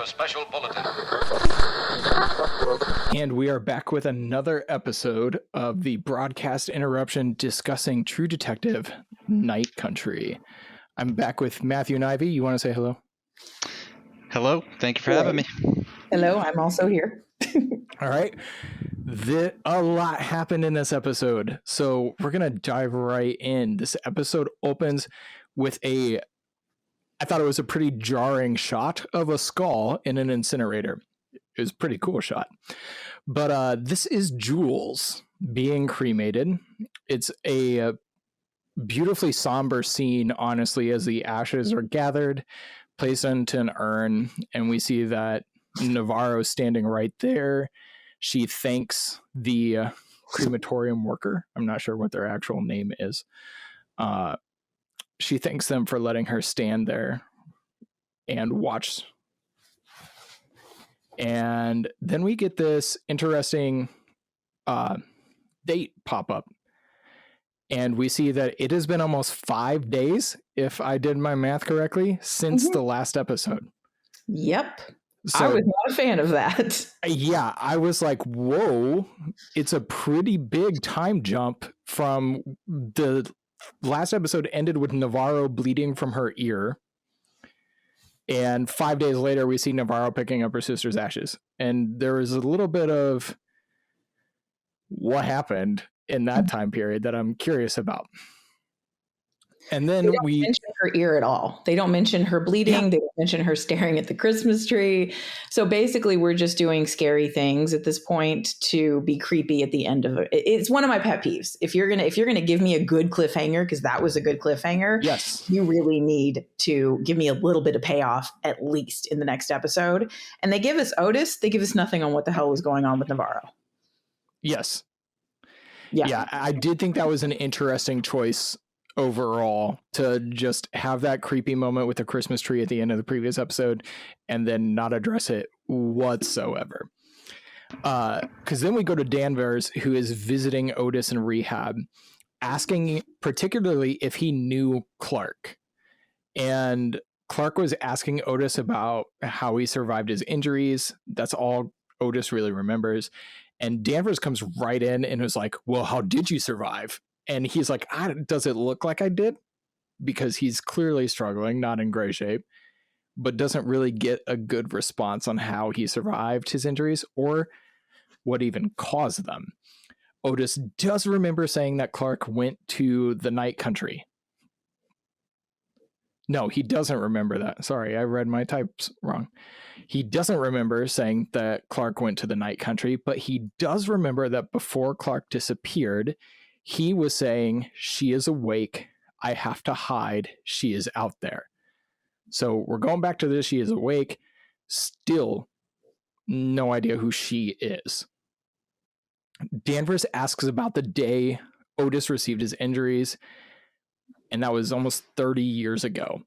a special bulletin. And we are back with another episode of the broadcast interruption discussing True Detective Night Country. I'm back with Matthew and Ivy. You want to say hello? Hello. Thank you for having me. Hello, I'm also here. All right. A lot happened in this episode, so we're going to dive right in. This episode opens with I thought it was a pretty jarring shot of a skull in an incinerator. It was a pretty cool shot. But this is Jules being cremated. It's a beautifully somber scene, honestly, as the ashes are gathered, placed into an urn, and we see that Navarro standing right there. She thanks the crematorium worker. I'm not sure what their actual name is. She thanks them for letting her stand there and watch. And then we get this interesting date pop up. And we see that it has been almost 5 days, if I did my math correctly, since the last episode. Yep. So, I was not a fan of that. Yeah, I was like, whoa, it's a pretty big time jump from the last episode ended with Navarro bleeding from her ear. And 5 days later, we see Navarro picking up her sister's ashes. And there was a little bit of what happened in that time period that I'm curious about. And then they don't mention her ear at all. They don't mention her bleeding. Yeah. They don't mention her staring at the Christmas tree. So basically, we're just doing scary things at this point to be creepy at the end of it. It's one of my pet peeves. If you're gonna give me a good cliffhanger, because that was a good cliffhanger, yes, you really need to give me a little bit of payoff at least in the next episode. And they give us Otis. They give us nothing on what the hell was going on with Navarro. Yes. Yeah, I did think that was an interesting choice overall, to just have that creepy moment with the Christmas tree at the end of the previous episode and then not address it whatsoever. Because then we go to Danvers, who is visiting Otis in rehab, asking particularly if he knew Clark. And Clark was asking Otis about how he survived his injuries. That's all Otis really remembers. And Danvers comes right in and was like, well, how did you survive? And he's like, does it look like I did? Because he's clearly struggling, not in great shape, but doesn't really get a good response on how he survived his injuries or what even caused them. Otis does remember saying that Clark went to the night country. No, he doesn't remember that. Sorry, I read my types wrong. He doesn't remember saying that Clark went to the night country, but he does remember that before Clark disappeared, he was saying, she is awake. I have to hide. She is out there. So we're going back to this. She is awake. Still no idea who she is. Danvers asks about the day Otis received his injuries, and that was almost 30 years ago.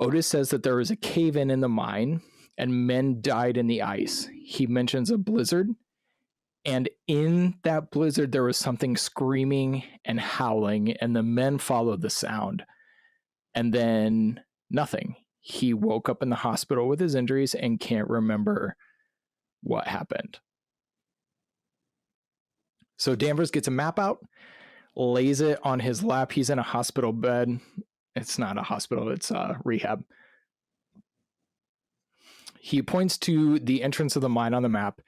Otis says that there was a cave-in in the mine and men died in the ice. He mentions a blizzard. And in that blizzard, there was something screaming and howling, and the men followed the sound. And then nothing. He woke up in the hospital with his injuries and can't remember what happened. So Danvers gets a map out, lays it on his lap. He's in a hospital bed. It's not a hospital, it's a rehab. He points to the entrance of the mine on the map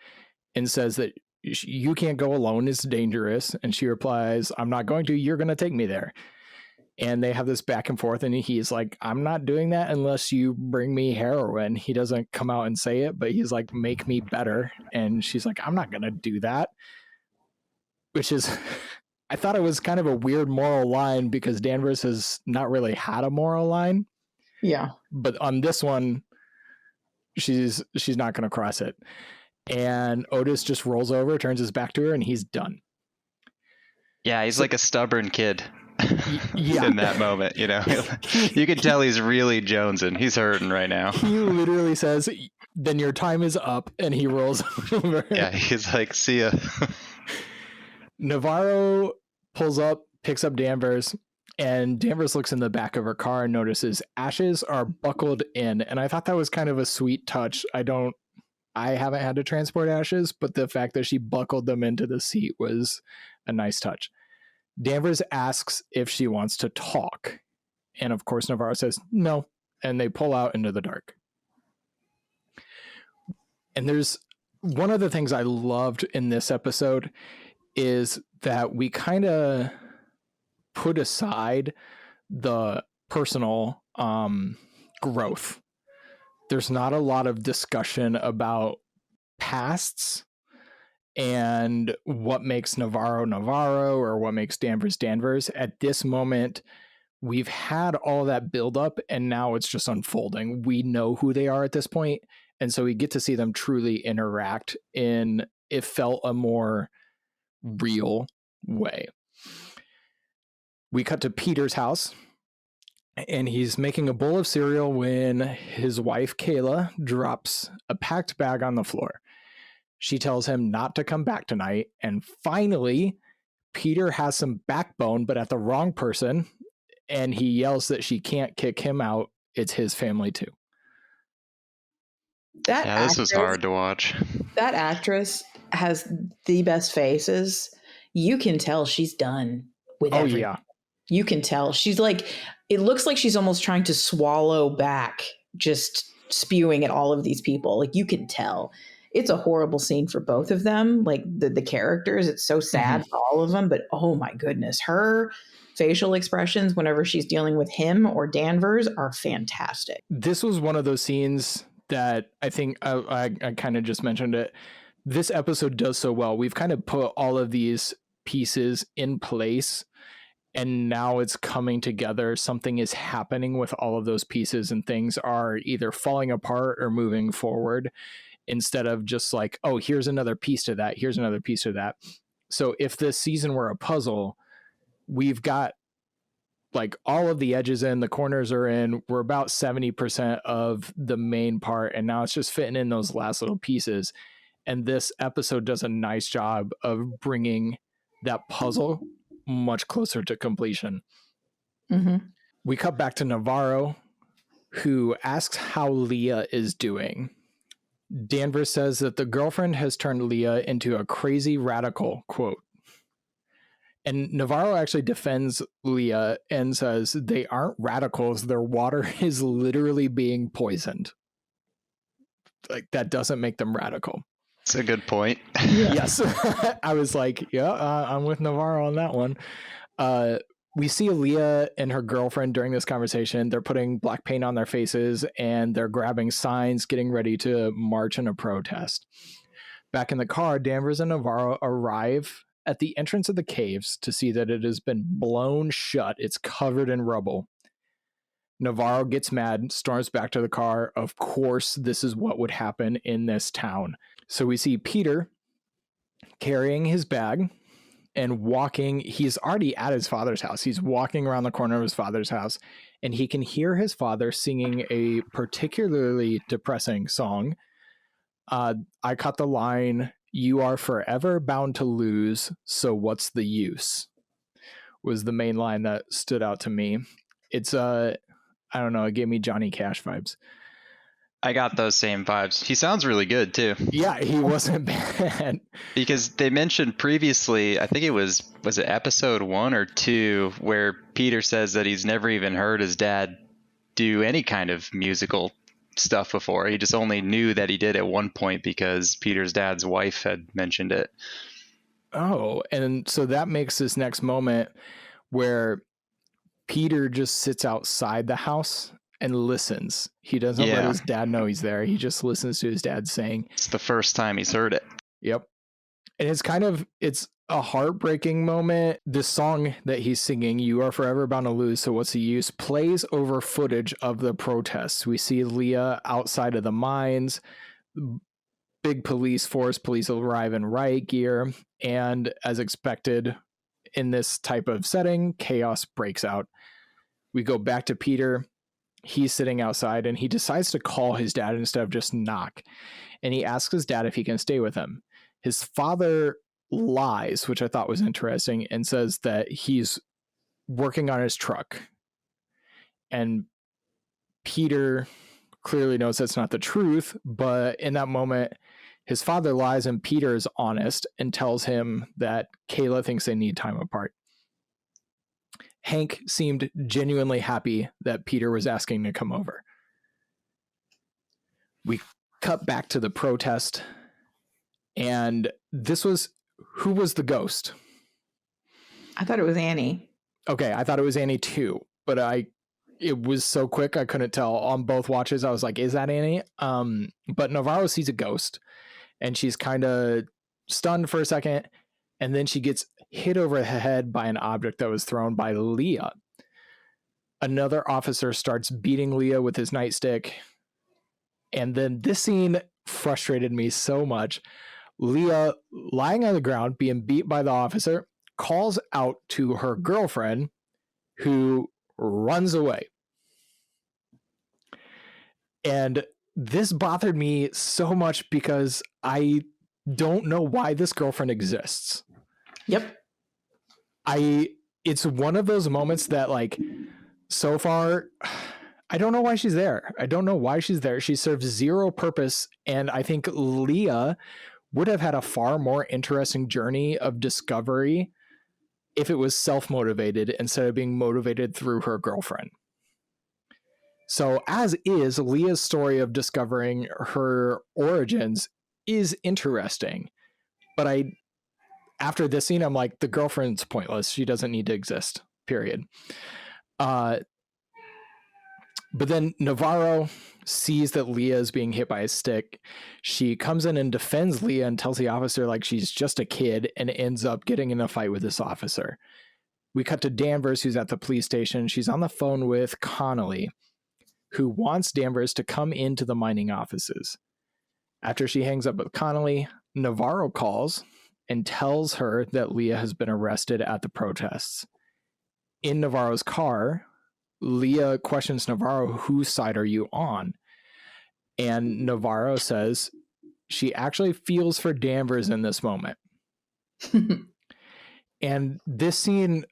and says that you can't go alone, it's dangerous. And she replies, I'm not going to, you're going to take me there. And they have this back and forth, and he's like, I'm not doing that unless you bring me heroin. He doesn't come out and say it, but he's like, make me better. And she's like, I'm not going to do that. Which is, I thought it was kind of a weird moral line, because Danvers has not really had a moral line. Yeah. But on this one, she's not going to cross it. And Otis just rolls over, turns his back to her, and he's done. Yeah, he's like a stubborn kid. Yeah. In that moment, you know, you can tell he's really jonesing. He's hurting right now. He literally says, then your time is up, and he rolls over. Yeah, he's like, see ya. Navarro pulls up, picks up Danvers, And Danvers looks in the back of her car and notices ashes are buckled in. And I thought that was kind of a sweet touch. I haven't had to transport ashes, but the fact that she buckled them into the seat was a nice touch. Danvers asks if she wants to talk. And of course, Navarro says no. And they pull out into the dark. And there's one of the things I loved in this episode is that we kind of put aside the personal growth. There's not a lot of discussion about pasts and what makes Navarro Navarro or what makes Danvers Danvers. At this moment, we've had all that build up and now it's just unfolding. We know who they are at this point, and so we get to see them truly interact in, it felt, a more real way. We cut to Peter's house, and he's making a bowl of cereal when his wife, Kayla, drops a packed bag on the floor. She tells him not to come back tonight, and finally, Peter has some backbone, but at the wrong person, and he yells that she can't kick him out. It's his family, too. This was hard to watch. That actress has the best faces. You can tell she's done with everything. Yeah. You can tell. She's like, it looks like she's almost trying to swallow back just spewing at all of these people. Like, you can tell. It's a horrible scene for both of them. Like, the characters, it's so sad for all of them. But, oh my goodness, her facial expressions whenever she's dealing with him or Danvers are fantastic. This was one of those scenes that I think I kind of just mentioned it. This episode does so well. We've kind of put all of these pieces in place, and now it's coming together. Something is happening with all of those pieces, and things are either falling apart or moving forward instead of just like, oh, here's another piece to that. Here's another piece to that. So if this season were a puzzle, we've got like all of the edges in, the corners are in, we're about 70% of the main part. And now it's just fitting in those last little pieces. And this episode does a nice job of bringing that puzzle much closer to completion. Mm-hmm. We cut back to Navarro, who asks how Leah is doing. Danvers says that the girlfriend has turned Leah into a crazy radical, quote. And Navarro actually defends Leah and says they aren't radicals. Their water is literally being poisoned. Like, that doesn't make them radical. It's a good point. Yes. I was like, yeah, I'm with Navarro on that one. We see Leah and her girlfriend during this conversation. They're putting black paint on their faces and they're grabbing signs, getting ready to march in a protest. Back in the car, Danvers and Navarro arrive at the entrance of the caves to see that it has been blown shut. It's covered in rubble. Navarro gets mad, storms back to the car. Of course, this is what would happen in this town. So we see Peter carrying his bag and walking. He's already at his father's house. He's walking around the corner of his father's house, and he can hear his father singing a particularly depressing song. I caught the line, "You are forever bound to lose, so what's the use?" was the main line that stood out to me. It's I don't know, it gave me Johnny Cash vibes. I got those same vibes. He sounds really good too. Yeah, he wasn't bad. Because they mentioned previously, I think it was it episode 1 or 2, where Peter says that he's never even heard his dad do any kind of musical stuff before. He just only knew that he did at one point because Peter's dad's wife had mentioned it. Oh, and so that makes this next moment where Peter just sits outside the house and listens. He doesn't let his dad know he's there. He just listens to his dad saying. It's the first time he's heard it. Yep. And it's a heartbreaking moment. This song that he's singing, "You Are Forever Bound to Lose, so what's the use?" plays over footage of the protests. We see Leah outside of the mines. Big police force. Police arrive in riot gear. And as expected in this type of setting, chaos breaks out. We go back to Peter. He's sitting outside and he decides to call his dad instead of just knock. And he asks his dad if he can stay with him. His father lies, which I thought was interesting, and says that he's working on his truck. And Peter clearly knows that's not the truth, but in that moment, his father lies and Peter is honest and tells him that Kayla thinks they need time apart. Hank seemed genuinely happy that Peter was asking to come over. We cut back to the protest, and who was the ghost? I thought it was Annie. Okay, I thought it was Annie too, but it was so quick I couldn't tell on both watches. I was like, is that Annie? But Navarro sees a ghost, and she's kind of stunned for a second, and then she gets hit over the head by an object that was thrown by Leah. Another officer starts beating Leah with his nightstick, and then this scene frustrated me so much. Leah, lying on the ground, being beat by the officer, calls out to her girlfriend, who runs away. And this bothered me so much because I don't know why this girlfriend exists. Yep. It's one of those moments that, like, so far, I don't know why she's there. She serves zero purpose. And I think Leah would have had a far more interesting journey of discovery if it was self-motivated instead of being motivated through her girlfriend. So as is, Leah's story of discovering her origins is interesting. But after this scene, I'm like, the girlfriend's pointless. She doesn't need to exist, period. But then Navarro sees that Leah is being hit by a stick. She comes in and defends Leah and tells the officer like she's just a kid, and ends up getting in a fight with this officer. We cut to Danvers, who's at the police station. She's on the phone with Connolly, who wants Danvers to come into the mining offices. After she hangs up with Connolly, Navarro calls and tells her that Leah has been arrested at the protests. In Navarro's car, Leah questions Navarro, whose side are you on? And Navarro says she actually feels for Danvers in this moment. And this scene,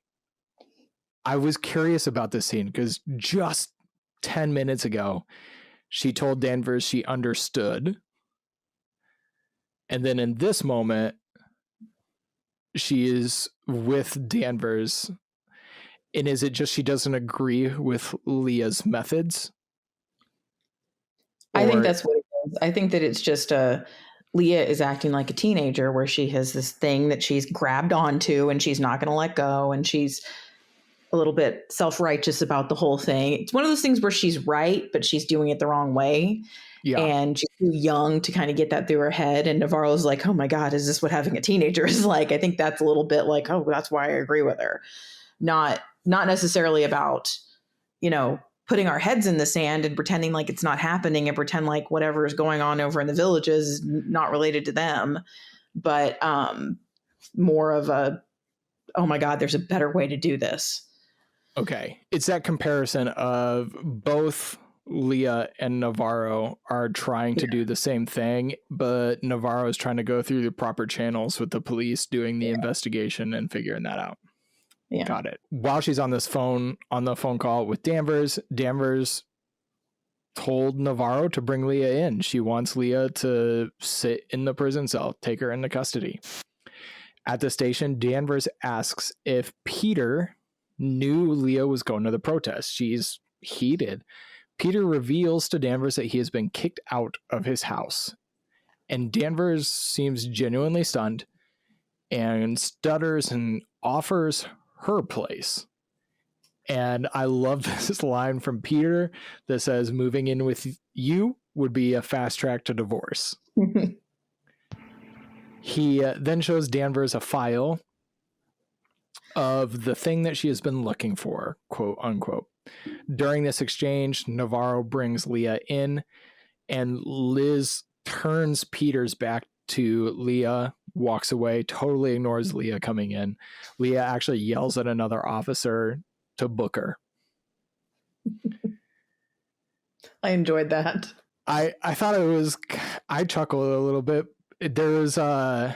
I was curious about this scene because just 10 minutes ago, she told Danvers she understood. And then in this moment, she is with Danvers. And is it just she doesn't agree with Leah's methods? I think that's what it is. I think that it's just Leah is acting like a teenager where she has this thing that she's grabbed onto and she's not going to let go. And she's a little bit self-righteous about the whole thing. It's one of those things where she's right, but she's doing it the wrong way. Yeah. And she's too young to kind of get that through her head. And Navarro's like, oh my God, is this what having a teenager is like? I think that's a little bit like, oh, that's why I agree with her. Not necessarily about, putting our heads in the sand and pretending like it's not happening and pretend like whatever is going on over in the villages is not related to them, but more of a, oh my God, there's a better way to do this. Okay. It's that comparison of both Leah and Navarro are trying to do the same thing, but Navarro is trying to go through the proper channels with the police doing the investigation and figuring that out. Yeah. Got it. While she's on the phone call with Danvers, Danvers told Navarro to bring Leah in. She wants Leah to sit in the prison cell, take her into custody. At the station, Danvers asks if Peter knew Leah was going to the protest. She's heated. Peter reveals to Danvers that he has been kicked out of his house. And Danvers seems genuinely stunned and stutters and offers her place. And I love this line from Peter that says, moving in with you would be a fast track to divorce. He then shows Danvers a file of the thing that she has been looking for, quote unquote. During this exchange, Navarro brings Leah in, and Liz turns Peter's back to Leah, walks away, totally ignores Leah coming in. Leah actually yells at another officer to book her. I enjoyed that. I thought it was, I chuckled a little bit. There was I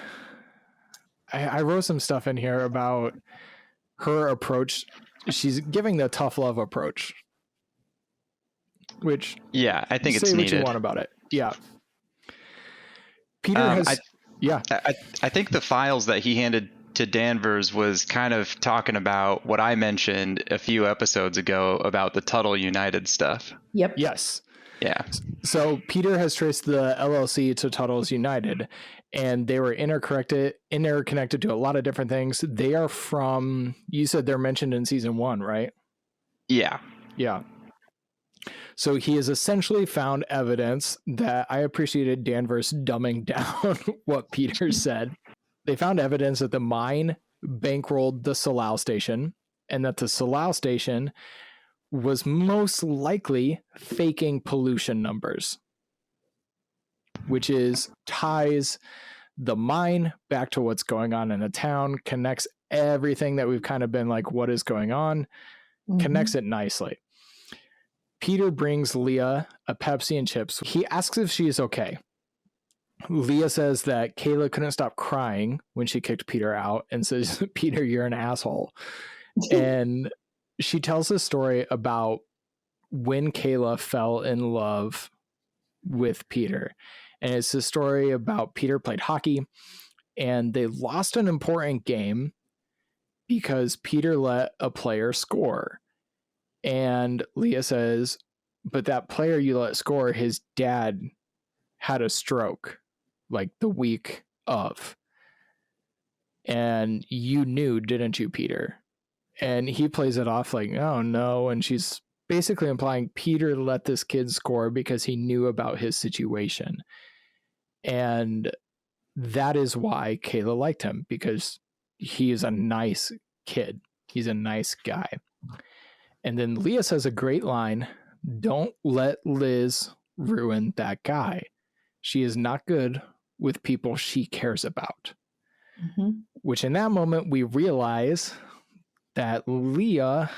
wrote some stuff in here about her approach, she's giving the tough love approach, which Yeah, I think say it's what needed. you want about it. Yeah. Peter has, I think the files that he handed to Danvers was kind of talking about what I mentioned a few episodes ago about the Tuttle United stuff. Yep. Yes. Yeah. So Peter has traced the LLC to Tuttle's United, and they were interconnected to a lot of different things. They are from, you said they're mentioned in season 1, right? Yeah. Yeah. So he has essentially found evidence that I appreciated Danvers dumbing down what Peter said. They found evidence that the mine bankrolled the Salau station, and that the Salau station was most likely faking pollution numbers, which ties the mine back to what's going on in the town, connects everything that we've kind of been like, what is going on, connects it nicely. Peter brings Leah a Pepsi and chips. He asks if she is okay. Leah says that Kayla couldn't stop crying when she kicked Peter out and says, Peter, you're an asshole. And she tells a story about when Kayla fell in love with Peter. And it's a story about Peter played hockey and they lost an important game because Peter let a player score. And Leah says, but that player you let score, his dad had a stroke like the week of. And you knew, didn't you, Peter? And he plays it off like, oh no. And she's basically implying Peter let this kid score because he knew about his situation. And that is why Kayla liked him, because he is a nice kid. He's a nice guy. And then Leah says a great line, don't let Liz ruin that guy. She is not good with people she cares about. Which in that moment, we realize that Leah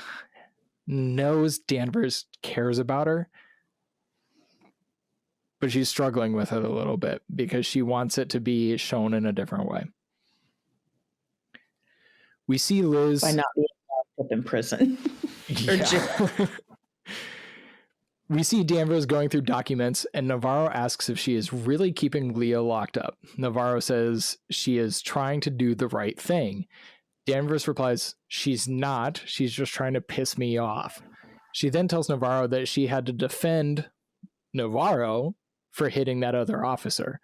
knows Danvers cares about her, but she's struggling with it a little bit because she wants it to be shown in a different way. We see Liz by not being locked up in prison. We see Danvers going through documents, and Navarro asks if she is really keeping Leah locked up. Navarro says she is trying to do the right thing. Danvers replies, she's not. She's just trying to piss me off. She then tells Navarro that she had to defend Navarro for hitting that other officer.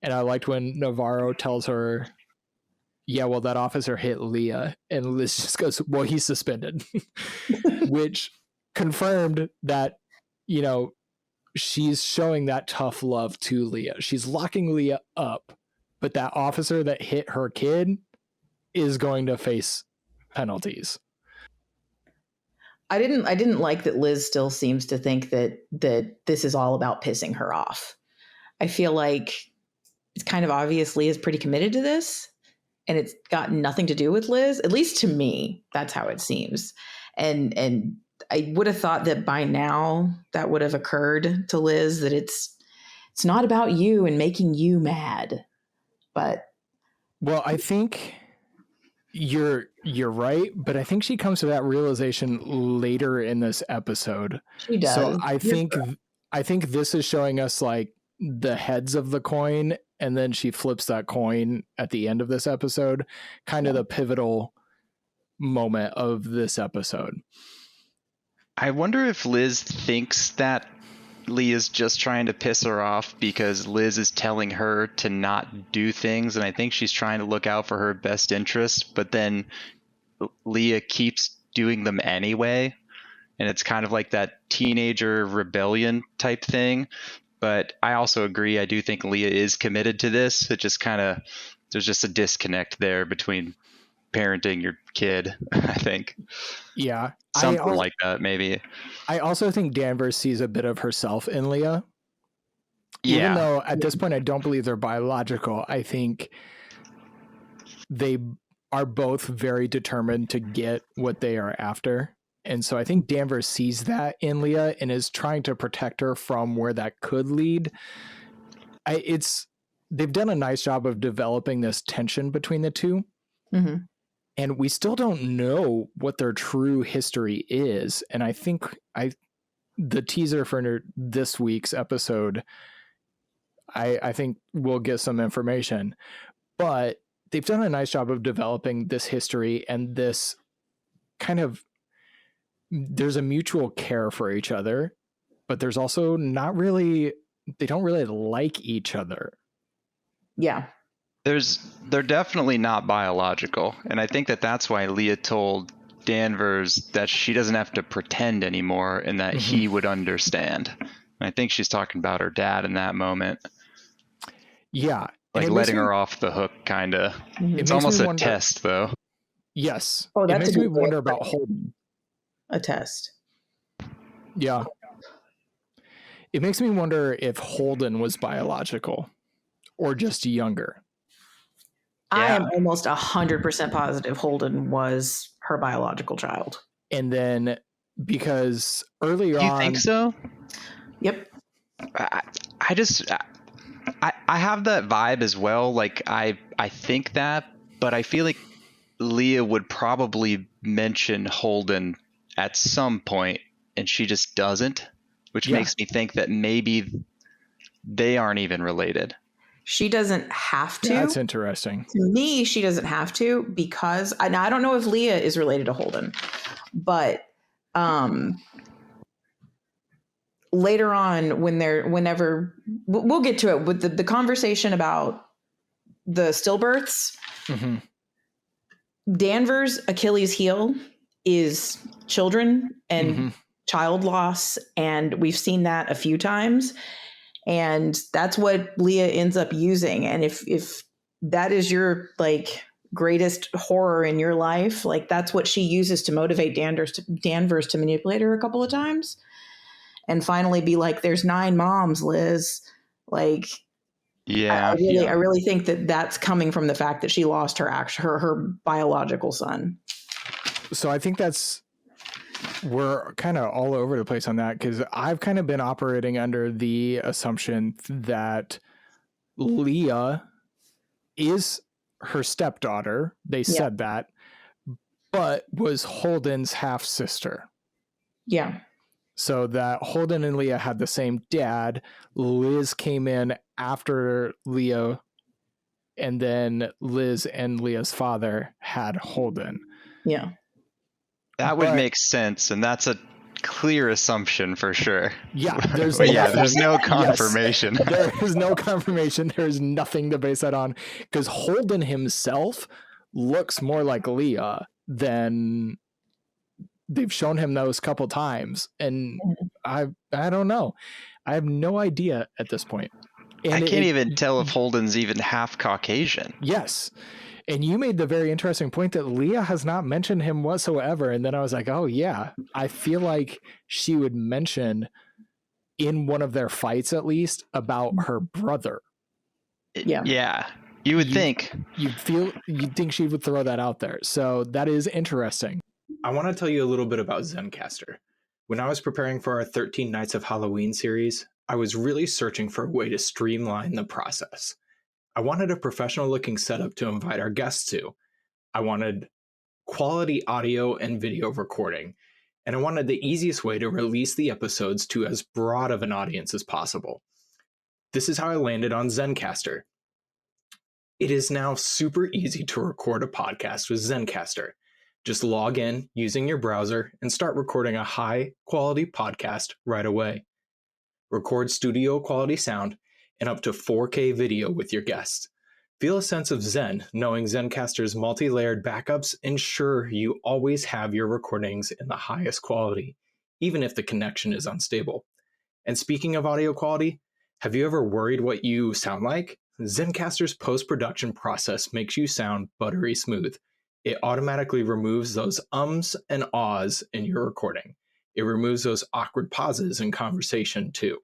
And I liked when Navarro tells her, yeah, well, that officer hit Leah. And Liz just goes, well, he's suspended. Which confirmed that, you know, she's showing that tough love to Leah. She's locking Leah up, but that officer that hit her kid is going to face penalties. I didn't like that Liz still seems to think that this is all about pissing her off. I feel like it's kind of obvious Leah's pretty committed to this, and it's got nothing to do with Liz. At least to me, that's how it seems. And I would have thought that by now that would have occurred to Liz, that it's not about you and making you mad. But well, I think you're right, but I think she comes to that realization later in this episode. She does. So I think this is showing us like the heads of the coin, and then she flips that coin at the end of this episode, kind of the pivotal moment of this episode. I wonder if Liz thinks that Leah's just trying to piss her off because Liz is telling her to not do things, and I think she's trying to look out for her best interest, but then Leah keeps doing them anyway, and it's kind of like that teenager rebellion type thing. But I also agree, I do think Leah is committed to this. It just kind of, there's just a disconnect there between parenting your kid, I think. Yeah. Something like that, maybe. I also think Danvers sees a bit of herself in Leah. Yeah. Even though at this point I don't believe they're biological, I think they are both very determined to get what they are after. And so I think Danvers sees that in Leah and is trying to protect her from where that could lead. They've done a nice job of developing this tension between the two. Mm-hmm. And we still don't know what their true history is. And I think the teaser for this week's episode, I think we'll get some information. But they've done a nice job of developing this history and this kind of, there's a mutual care for each other, but there's also not really, they don't really like each other. Yeah. They're definitely not biological. And I think that that's why Leah told Danvers that she doesn't have to pretend anymore and that he would understand. And I think she's talking about her dad in that moment. Yeah. Like letting her off the hook, kind of. It's almost a test, though. Yes. Oh, it makes me wonder about Holden. A test. Yeah. It makes me wonder if Holden was biological or just younger. I am almost 100% positive Holden was her biological child. And then because earlier on... You think so? Yep. I have that vibe as well. Like I think that, but I feel like Leah would probably mention Holden at some point and she just doesn't, which makes me think that maybe they aren't even related. She doesn't have to. That's interesting. To me, she doesn't have to because I don't know if Leah is related to Holden, but later on whenever we'll get to it with the conversation about the stillbirths, Danvers' Achilles heel is children and child loss. And we've seen that a few times. And that's what Leah ends up using. And if that is your like greatest horror in your life, like that's what she uses to motivate Danvers to manipulate her a couple of times and finally be like, there's 9 moms, Liz. Like, yeah, I really think that that's coming from the fact that she lost her biological son. So I think we're kind of all over the place on that because I've kind of been operating under the assumption that Leah is her stepdaughter. They said that, but was Holden's half sister. Yeah. So that Holden and Leah had the same dad. Liz came in after Leah, and then Liz and Leah's father had Holden. Yeah. That would make sense, and that's a clear assumption for sure. Yeah, there's no confirmation. Yes, there is no confirmation. There's nothing to base that on because Holden himself looks more like Leah than they've shown him those couple times, and I don't know. I have no idea at this point. And I can't even tell if Holden's even half Caucasian. Yes. And you made the very interesting point that Leah has not mentioned him whatsoever. And then I was like, oh, yeah, I feel like she would mention in one of their fights, at least, about her brother. Yeah. Yeah. You would think. You'd think she would throw that out there. So that is interesting. I want to tell you a little bit about Zencastr. When I was preparing for our 13 Nights of Halloween series, I was really searching for a way to streamline the process. I wanted a professional looking setup to invite our guests to. I wanted quality audio and video recording, and I wanted the easiest way to release the episodes to as broad of an audience as possible. This is how I landed on Zencastr. It is now super easy to record a podcast with Zencastr. Just log in using your browser and start recording a high quality podcast right away. Record studio quality sound and up to 4K video with your guests. Feel a sense of zen knowing Zencastr's multi-layered backups ensure you always have your recordings in the highest quality, even if the connection is unstable. And speaking of audio quality, have you ever worried what you sound like? Zencastr's post-production process makes you sound buttery smooth. It automatically removes those ums and ahs in your recording. It removes those awkward pauses in conversation too.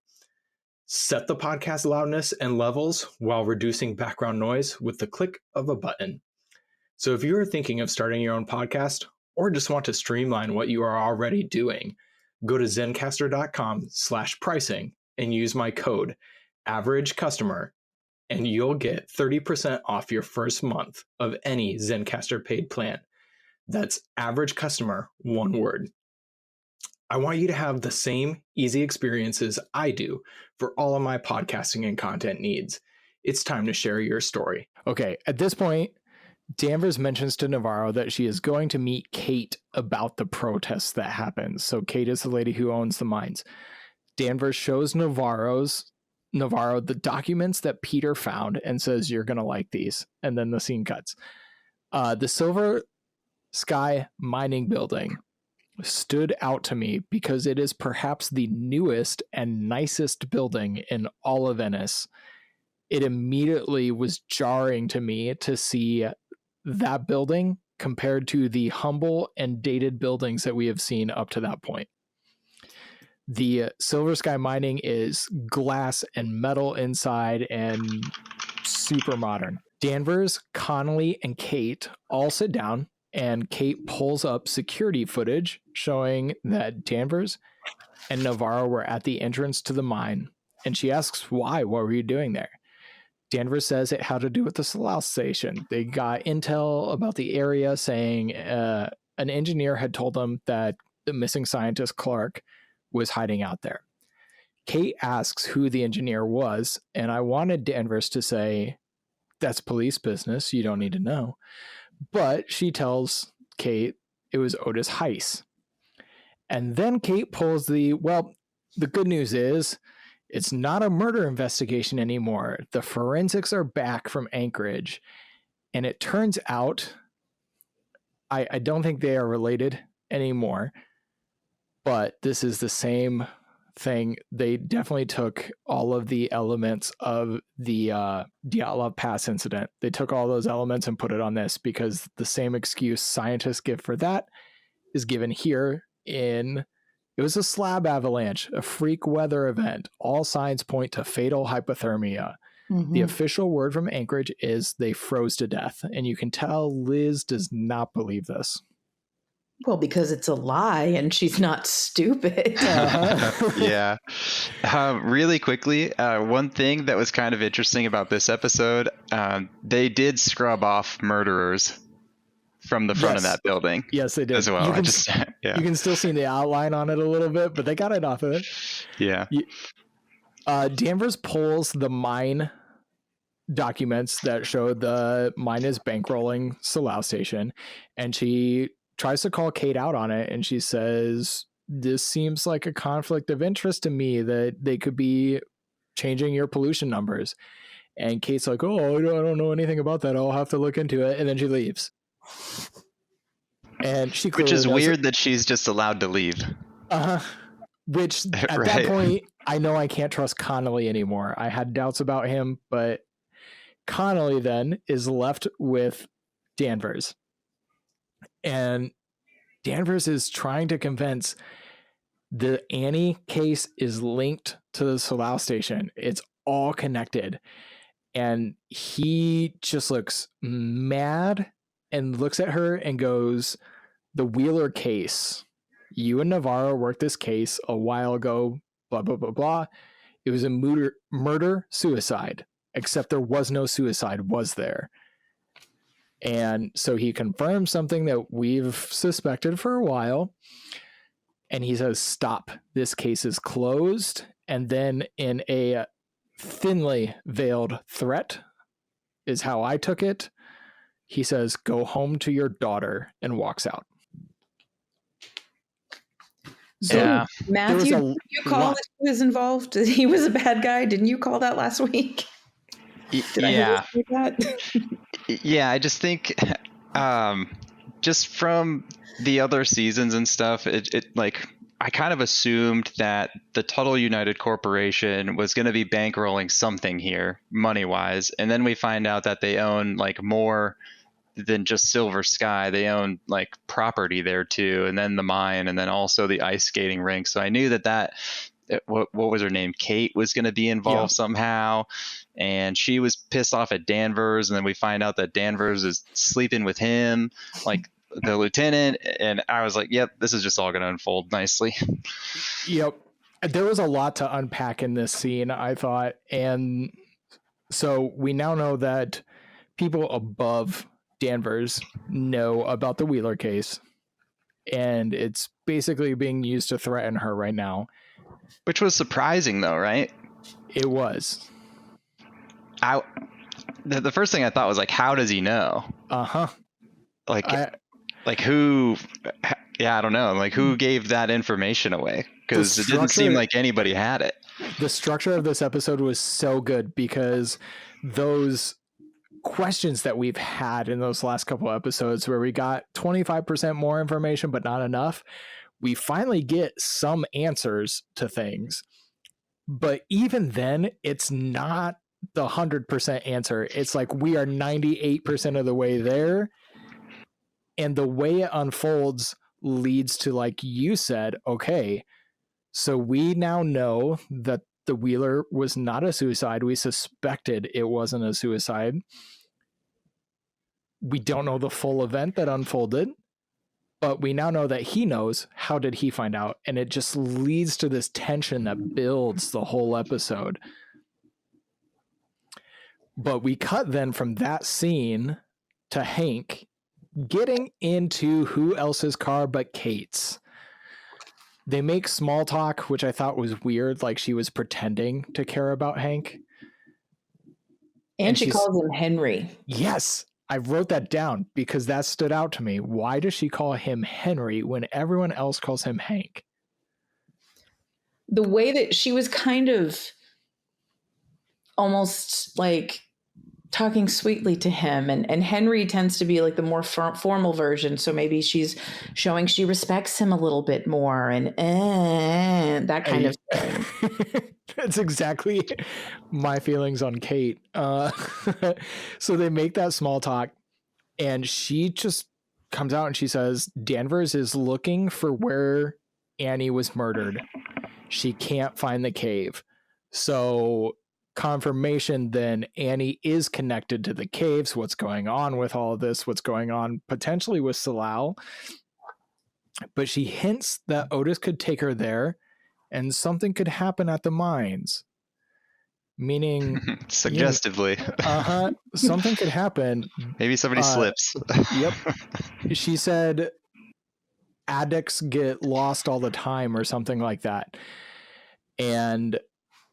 Set the podcast loudness and levels while reducing background noise with the click of a button. So if you are thinking of starting your own podcast or just want to streamline what you are already doing, go to zencastr.com/pricing and use my code AVERAGECUSTOMER and you'll get 30% off your first month of any Zencastr paid plan. That's average customer, one word. I want you to have the same easy experiences I do for all of my podcasting and content needs. It's time to share your story. Okay, at this point, Danvers mentions to Navarro that she is going to meet Kate about the protests that happens. So Kate is the lady who owns the mines. Danvers shows Navarro the documents that Peter found and says, "You're going to like these." And then the scene cuts. The Silver Sky Mining Building stood out to me because it is perhaps the newest and nicest building in all of Venice. It immediately was jarring to me to see that building compared to the humble and dated buildings that we have seen up to that point. The Silver Sky Mining is glass and metal inside and super modern. Danvers, Connolly, and Kate all sit down, and Kate pulls up security footage showing that Danvers and Navarro were at the entrance to the mine. And she asks, why? What were you doing there? Danvers says it had to do with the Salal station. They got intel about the area saying an engineer had told them that the missing scientist Clark was hiding out there. Kate asks who the engineer was, and I wanted Danvers to say, that's police business, you don't need to know. But she tells Kate it was Otis Heiss. And then Kate pulls the good news is it's not a murder investigation anymore. The forensics are back from Anchorage. And it turns out, I don't think they are related anymore, but this is the same thing. They definitely took all of the elements of the Dyatlov Pass incident. They took all those elements and put it on this because the same excuse scientists give for that is given here in... It was a slab avalanche, a freak weather event. All signs point to fatal hypothermia. Mm-hmm. The official word from Anchorage is they froze to death. And you can tell Liz does not believe this. Well, because it's a lie and she's not stupid. Yeah. Really quickly, one thing that was kind of interesting about this episode, they did scrub off murderers from the front of that building. Yes, they did. As well. You can still see the outline on it a little bit, but they got it off of it. Yeah. Danvers pulls the mine documents that show the mine is bankrolling Salal Station, and she tries to call Kate out on it, and she says, this seems like a conflict of interest to me that they could be changing your pollution numbers. And Kate's like, oh, I don't know anything about that. I'll have to look into it. And then she leaves. And she which is weird that she's just allowed to leave. Which at that point, I know I can't trust Connolly anymore. I had doubts about him, but Connolly then is left with Danvers. And Danvers is trying to convince the Annie case is linked to the Salal station. It's all connected. And he just looks mad and looks at her and goes, the Wheeler case, you and Navarro worked this case a while ago, blah, blah, blah, blah. It was a murder-suicide, except there was no suicide, was there? And so he confirms something that we've suspected for a while. And he says, stop, this case is closed. And then in a thinly veiled threat is how I took it. He says, go home to your daughter, and walks out. So, yeah. Matthew, did you call that he was involved? He was a bad guy. Didn't you call that last week? Yeah. Yeah, I just think just from the other seasons and stuff, it like I kind of assumed that the Tuttle United Corporation was going to be bankrolling something here money-wise, and then we find out that they own like more than just Silver Sky. They own like property there too, and then the mine, and then also the ice skating rink. So I knew that what was her name? Kate was going to be involved somehow, and she was pissed off at Danvers, and then we find out that Danvers is sleeping with him, like the lieutenant, and I was like, yep, this is just all going to unfold nicely. Yep. There was a lot to unpack in this scene, I thought, and so we now know that people above Danvers know about the Wheeler case, and it's basically being used to threaten her right now. Which was surprising, though, right? It was. The first thing I thought was like, how does he know? Like who? Yeah, I don't know. Like, who gave that information away? Because it didn't seem like anybody had it. The structure of this episode was so good because those questions that we've had in those last couple episodes where we got 25% more information but not enough, we finally get some answers to things. But even then, it's not the 100% answer. It's like we are 98% of the way there. And the way it unfolds leads to, like you said, okay, so we now know that the Wheeler was not a suicide. We suspected it wasn't a suicide. We don't know the full event that unfolded, but we now know that he knows. How did he find out? And it just leads to this tension that builds the whole episode. But we cut then from that scene to Hank getting into who else's car but Kate's. They make small talk, which I thought was weird, like she was pretending to care about Hank. And she calls him Henry. Yes, I wrote that down because that stood out to me. Why does she call him Henry when everyone else calls him Hank? The way that she was kind of almost like talking sweetly to him, and Henry tends to be like the more formal version, so maybe she's showing she respects him a little bit more, and that kind of thing. That's exactly my feelings on Kate. So they make that small talk, and she just comes out and she says Danvers is looking for where Annie was murdered. She can't find the cave. So confirmation then Annie is connected to the caves. What's going on with all of this? What's going on potentially with Salal? But she hints that Otis could take her there and something could happen at the mines. Meaning suggestively. Something could happen. Maybe somebody slips. Yep. She said addicts get lost all the time or something like that. And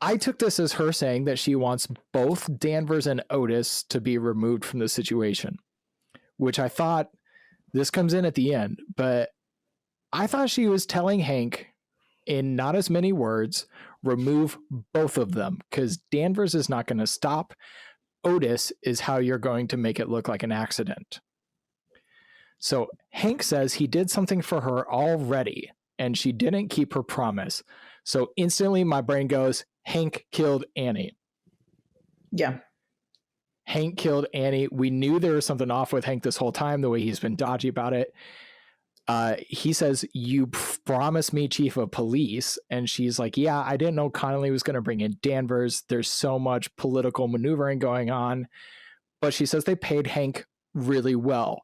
I took this as her saying that she wants both Danvers and Otis to be removed from the situation, which I thought this comes in at the end, but I thought she was telling Hank in not as many words, remove both of them because Danvers is not going to stop. Otis is how you're going to make it look like an accident. So Hank says he did something for her already and she didn't keep her promise. So instantly my brain goes, Hank killed Annie. Yeah. Hank killed Annie. We knew there was something off with Hank this whole time, the way he's been dodgy about it. He says, you promised me chief of police. And she's like, yeah, I didn't know Connolly was going to bring in Danvers. There's so much political maneuvering going on. But she says they paid Hank really well.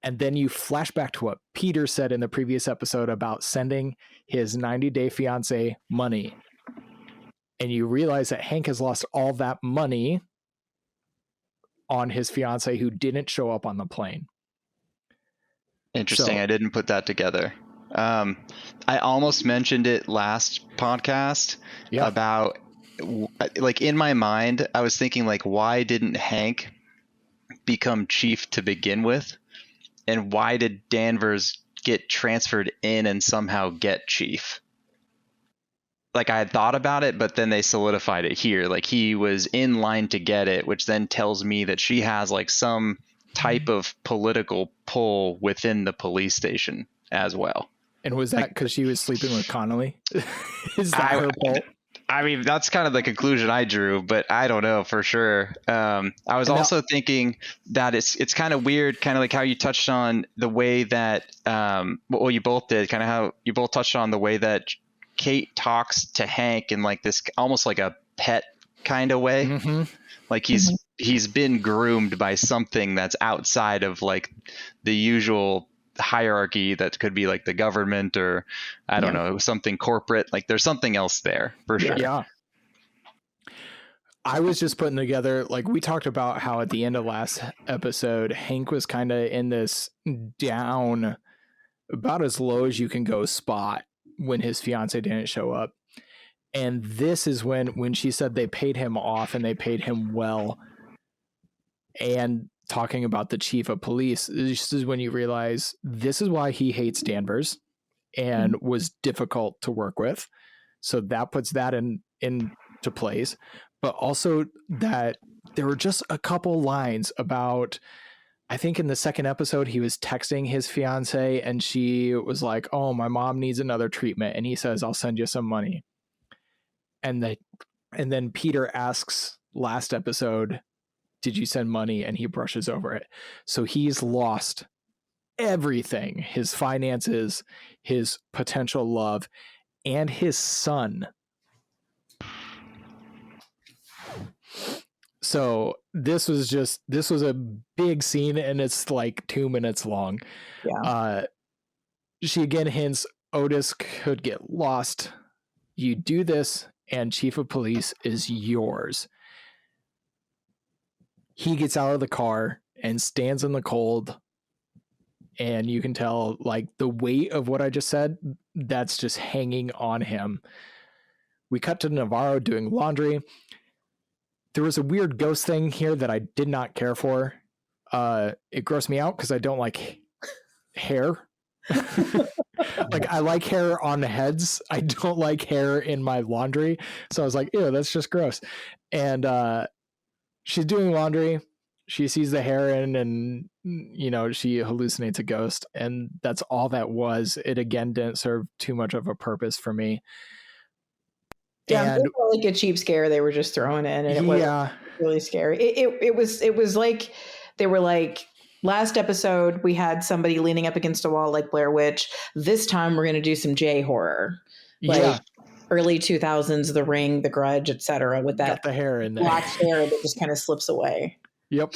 And then you flash back to what Peter said in the previous episode about sending his 90-day fiance money. And you realize that Hank has lost all that money on his fiance who didn't show up on the plane. Interesting. So, I didn't put that together. I almost mentioned it last podcast about, like, in my mind, I was thinking, like, why didn't Hank become chief to begin with? And why did Danvers get transferred in and somehow get chief? Like, I had thought about it, but then they solidified it here. Like, he was in line to get it, which then tells me that she has like some type of political pull within the police station as well. And was that because she was sleeping with Connolly? Is that her pull? I mean, that's kind of the conclusion I drew, but I don't know for sure. I was also thinking that it's kind of weird, kind of like how you touched on the way that, well, you both did, kind of how you both touched on the way that Kate talks to Hank in like this almost like a pet kind of way. Mm-hmm. Like he's been groomed by something that's outside of like the usual hierarchy that could be like the government or I don't know, something corporate. Like there's something else there for sure. Yeah. I was just putting together, like, we talked about how at the end of last episode, Hank was kind of in this down, about as low as you can go spot when his fiance didn't show up. And this is when she said they paid him off and they paid him well. And talking about the chief of police, this is when you realize this is why he hates Danvers and was difficult to work with. So that puts that into place. But also that there were just a couple lines about, I think in the second episode, he was texting his fiance and she was like, oh, my mom needs another treatment. And he says, I'll send you some money. And then Peter asks last episode, did you send money? And he brushes over it. So he's lost everything, his finances, his potential love, and his son. So this was a big scene, and it's like 2 minutes long. Yeah. She again hints Otis could get lost. You do this, and chief of police is yours. He gets out of the car and stands in the cold, and you can tell, like, the weight of what I just said, that's just hanging on him. We cut to Navarro doing laundry. There was a weird ghost thing here that I did not care for. It grossed me out because I don't like hair. Like, I like hair on heads. I don't like hair in my laundry. So I was like, ew, that's just gross. And she's doing laundry. She sees the hair and, you know, she hallucinates a ghost. And that's all that was. It, again, didn't serve too much of a purpose for me. Yeah, it was like a cheap scare they were just throwing in, and it was really scary. It was like they were like, last episode we had somebody leaning up against a wall like Blair Witch. This time we're going to do some J horror, like early 2000s, The Ring, The Grudge, etc. With that the hair in there, black hair that just kind of slips away. Yep.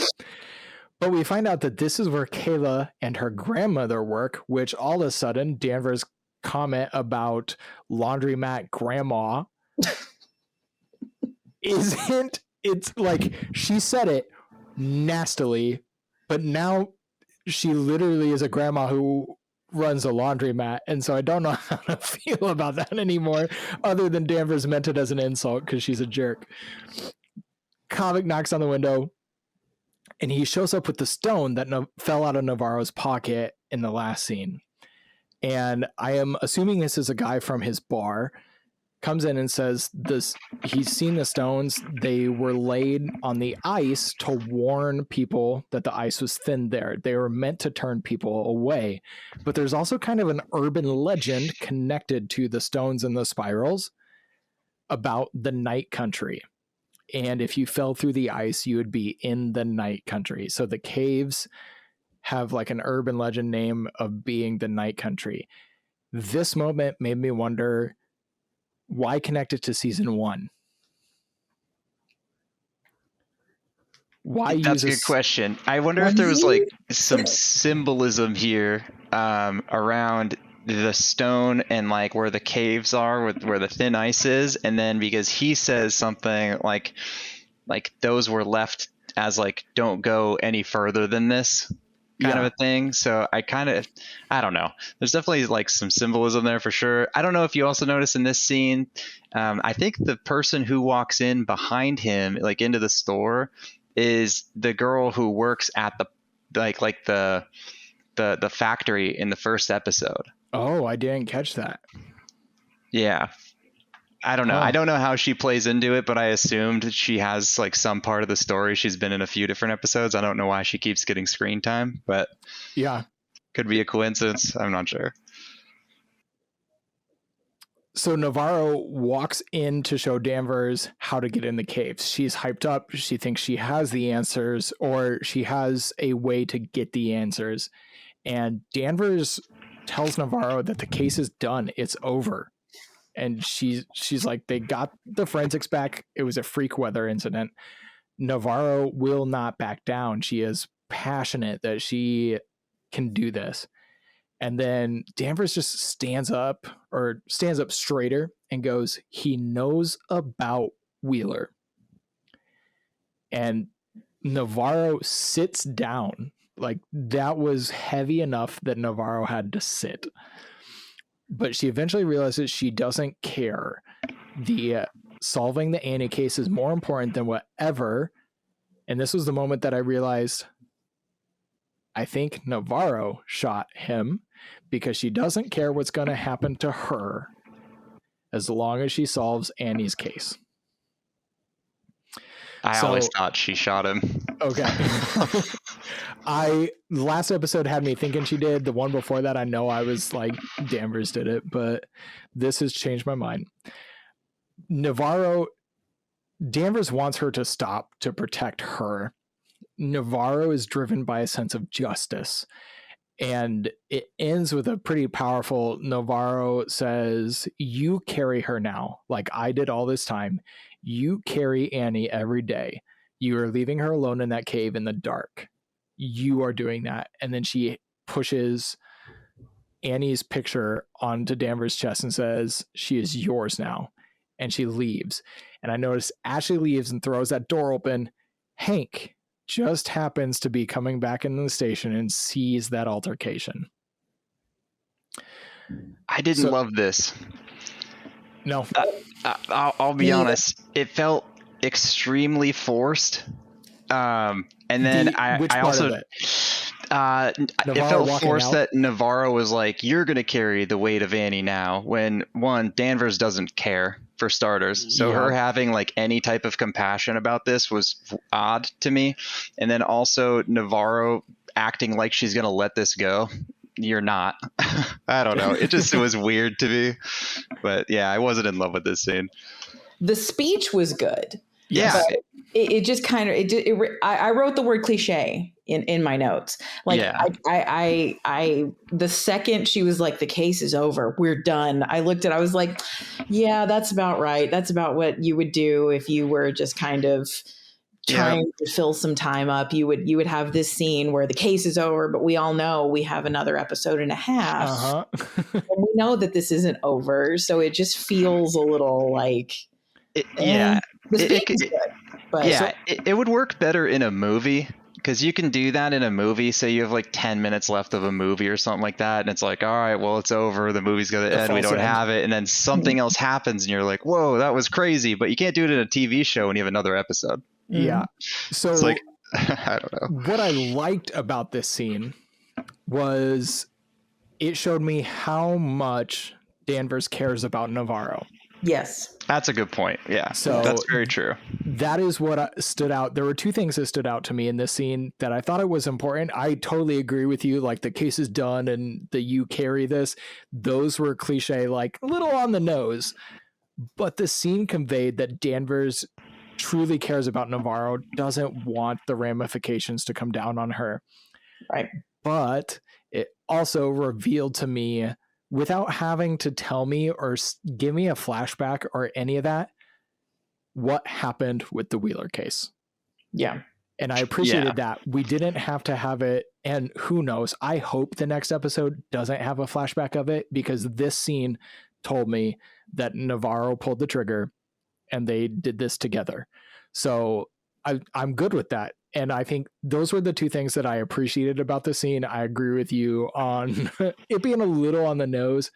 But we find out that this is where Kayla and her grandmother work, which all of a sudden Danvers' comment about laundromat grandma isn't, it's like she said it nastily, but now she literally is a grandma who runs a laundromat, and so I don't know how to feel about that anymore, other than Danvers meant it as an insult because she's a jerk. Comic knocks on the window, and he shows up with the stone that fell out of Navarro's pocket in the last scene. And I am assuming this is a guy from his bar. Comes in and says this, he's seen the stones. They were laid on the ice to warn people that the ice was thin there. They were meant to turn people away. But there's also kind of an urban legend connected to the stones and the spirals about the night country. And if you fell through the ice, you would be in the night country. So the caves have like an urban legend name of being the night country. This moment made me wonder, why connect it to season 1? Why That's a good question. I wonder if there was like some symbolism here around the stone and like where the caves are, where the thin ice is, and then because he says something like those were left as like don't go any further than this kind of a thing. So I don't know. There's definitely like some symbolism there for sure. I don't know if you also notice in this scene, I think the person who walks in behind him, like into the store, is the girl who works at the factory in the first episode. Oh, I didn't catch that. Yeah. I don't know. I don't know how she plays into it, but I assumed she has like some part of the story. She's been in a few different episodes. I don't know why she keeps getting screen time, but yeah, could be a coincidence. I'm not sure. So Navarro walks in to show Danvers how to get in the caves. She's hyped up. She thinks she has the answers, or she has a way to get the answers. And Danvers tells Navarro that the case is done. It's over. And she's like, they got the forensics back. It was a freak weather incident. Navarro will not back down. She is passionate that she can do this. And then Danvers just stands up straighter and goes, he knows about Wheeler. And Navarro sits down. Like, that was heavy enough that Navarro had to sit. But she eventually realizes she doesn't care. The solving the Annie case is more important than whatever. And this was the moment that I realized I think Navarro shot him, because she doesn't care what's going to happen to her as long as she solves Annie's case. I always thought she shot him. Okay. Last episode had me thinking she did. The one before that, I know I was like, Danvers did it, but this has changed my mind. Danvers wants her to stop to protect her. Navarro is driven by a sense of justice. And it ends with a pretty powerful, Navarro says, you carry her now, like I did all this time. You carry Annie every day. You are leaving her alone in that cave in the dark. You are doing that. And then she pushes Annie's picture onto Danvers' chest and says, she is yours now. And she leaves. And I notice as she leaves and throws that door open, Hank just happens to be coming back into the station and sees that altercation. I didn't love this. No. I'll be honest. It felt extremely forced. And then I also... it felt forced that Navarro was like, you're going to carry the weight of Annie now, when one, Danvers doesn't care, for starters. So her having like any type of compassion about this was odd to me. And then also Navarro acting like she's going to let this go. You're not. I don't know. It was weird to me. But yeah, I wasn't in love with this scene. The speech was good. Yeah. It just kind of, I wrote the word cliche in my notes. Like, yeah. I the second she was like, the case is over, we're done, I was like, yeah, that's about right. That's about what you would do if you were just kind of trying to fill some time up. You would have this scene where the case is over, but we all know we have another episode and a half. And we know that this isn't over. So it just feels a little like, it would work better in a movie, because you can do that in a movie. Say you have like 10 minutes left of a movie or something like that, and it's like, all right, well, it's over, the movie's gonna end, we don't have it, and then something else happens and you're like, whoa, that was crazy. But you can't do it in a TV show when you have another episode. Yeah. So it's like, I don't know. What I liked about this scene was it showed me how much Danvers cares about Navarro. Yes. That's a good point. Yeah. So that's very true. That is what stood out. There were two things that stood out to me in this scene that I thought it was important. I totally agree with you. Like, the case is done and the you carry this. Those were cliche, like a little on the nose. But the scene conveyed that Danvers truly cares about Navarro, doesn't want the ramifications to come down on her. Right. But it also revealed to me, without having to tell me or give me a flashback or any of that, what happened with the Wheeler case. Yeah. And I appreciated that. We didn't have to have it. And who knows? I hope the next episode doesn't have a flashback of it, because this scene told me that Navarro pulled the trigger and they did this together. So I'm good with that. And I think those were the two things that I appreciated about the scene. I agree with you on it being a little on the nose,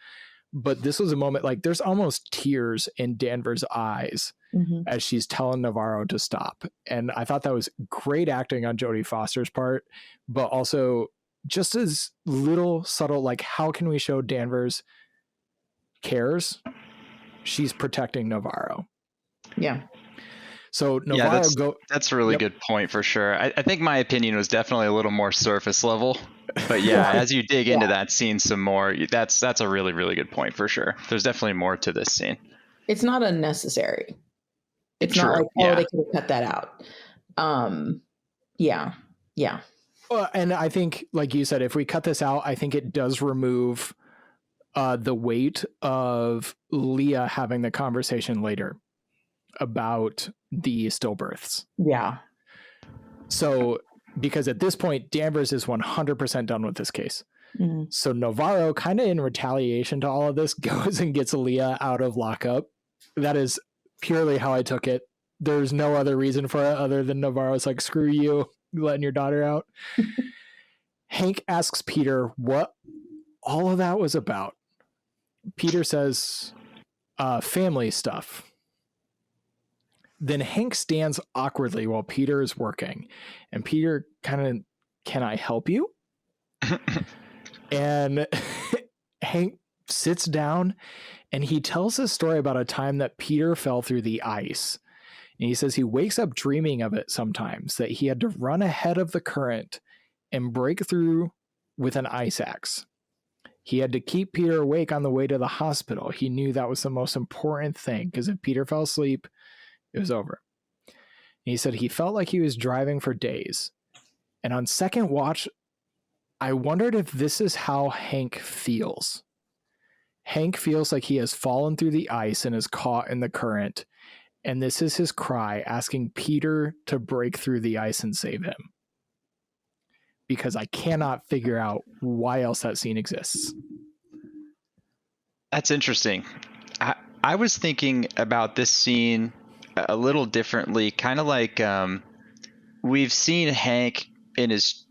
but this was a moment, like, there's almost tears in Danvers' eyes as she's telling Navarro to stop. And I thought that was great acting on Jodie Foster's part, but also just as little subtle, like, how can we show Danvers cares? She's protecting Navarro. Yeah. So Navarro that's a really good point for sure. I think my opinion was definitely a little more surface level, but as you dig into that scene some more, that's a really, really good point for sure. There's definitely more to this scene. It's not unnecessary. It's not like, they could have cut that out. Yeah. Well, and I think, like you said, if we cut this out, I think it does remove the weight of Leah having the conversation later about the stillbirths. Yeah. So, because at this point, Danvers is 100% done with this case. Mm-hmm. So Navarro, kind of in retaliation to all of this, goes and gets Leah out of lockup. That is purely how I took it. there's no other reason for it other than Navarro's like, screw you, letting your daughter out. Hank asks Peter what all of that was about. Peter says, family stuff. Then Hank stands awkwardly while Peter is working. And Peter kind of, can I help you? And Hank sits down and he tells a story about a time that Peter fell through the ice. And he says he wakes up dreaming of it sometimes, that he had to run ahead of the current and break through with an ice axe. He had to keep Peter awake on the way to the hospital. He knew that was the most important thing, because if Peter fell asleep, it was over. And he said he felt like he was driving for days. And on second watch, I wondered if this is how Hank feels. Hank feels like he has fallen through the ice and is caught in the current. And this is his cry, asking Peter to break through the ice and save him. Because I cannot figure out why else that scene exists. That's interesting. I was thinking about this scene a little differently, kind of like we've seen Hank in his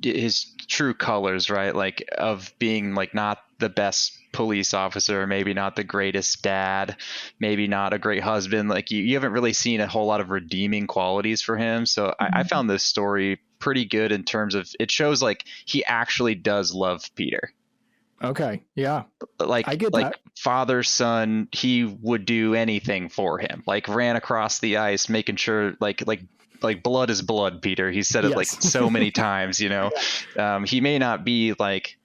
true colors, right? Like of being like not the best police officer, maybe not the greatest dad, maybe not a great husband. Like you haven't really seen a whole lot of redeeming qualities for him. So I found this story pretty good in terms of it shows like he actually does love Peter. Okay. Yeah. Like I get like that. father, son, he would do anything for him. Like ran across the ice, making sure like blood is blood, Peter. He said it like so many times, you know. He may not be like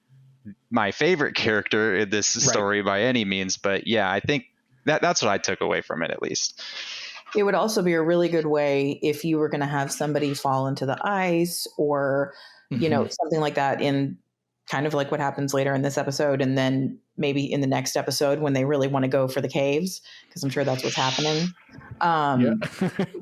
my favorite character in this story by any means, but yeah, I think that's what I took away from it, at least. It would also be a really good way if you were going to have somebody fall into the ice or, you know, something like that, in kind of like what happens later in this episode. And then maybe in the next episode when they really want to go for the caves, because I'm sure that's what's happening.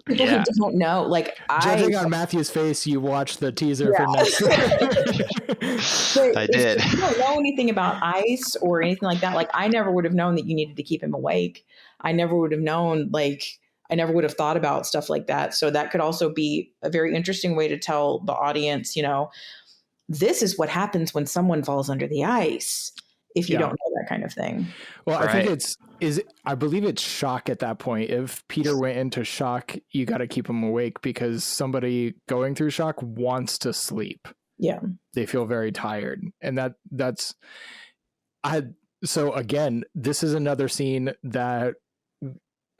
People who don't know, like judging on Matthew's face, you watched the teaser for next. I did. If you don't know anything about ice or anything like that, like I never would have known that you needed to keep him awake. I never would have known, like I never would have thought about stuff like that. So that could also be a very interesting way to tell the audience, you know, this is what happens when someone falls under the ice, if you don't know that kind of thing. Well, I think I believe it's shock at that point. If Peter went into shock, you got to keep him awake, because somebody going through shock wants to sleep. Yeah. They feel very tired. And so again, this is another scene that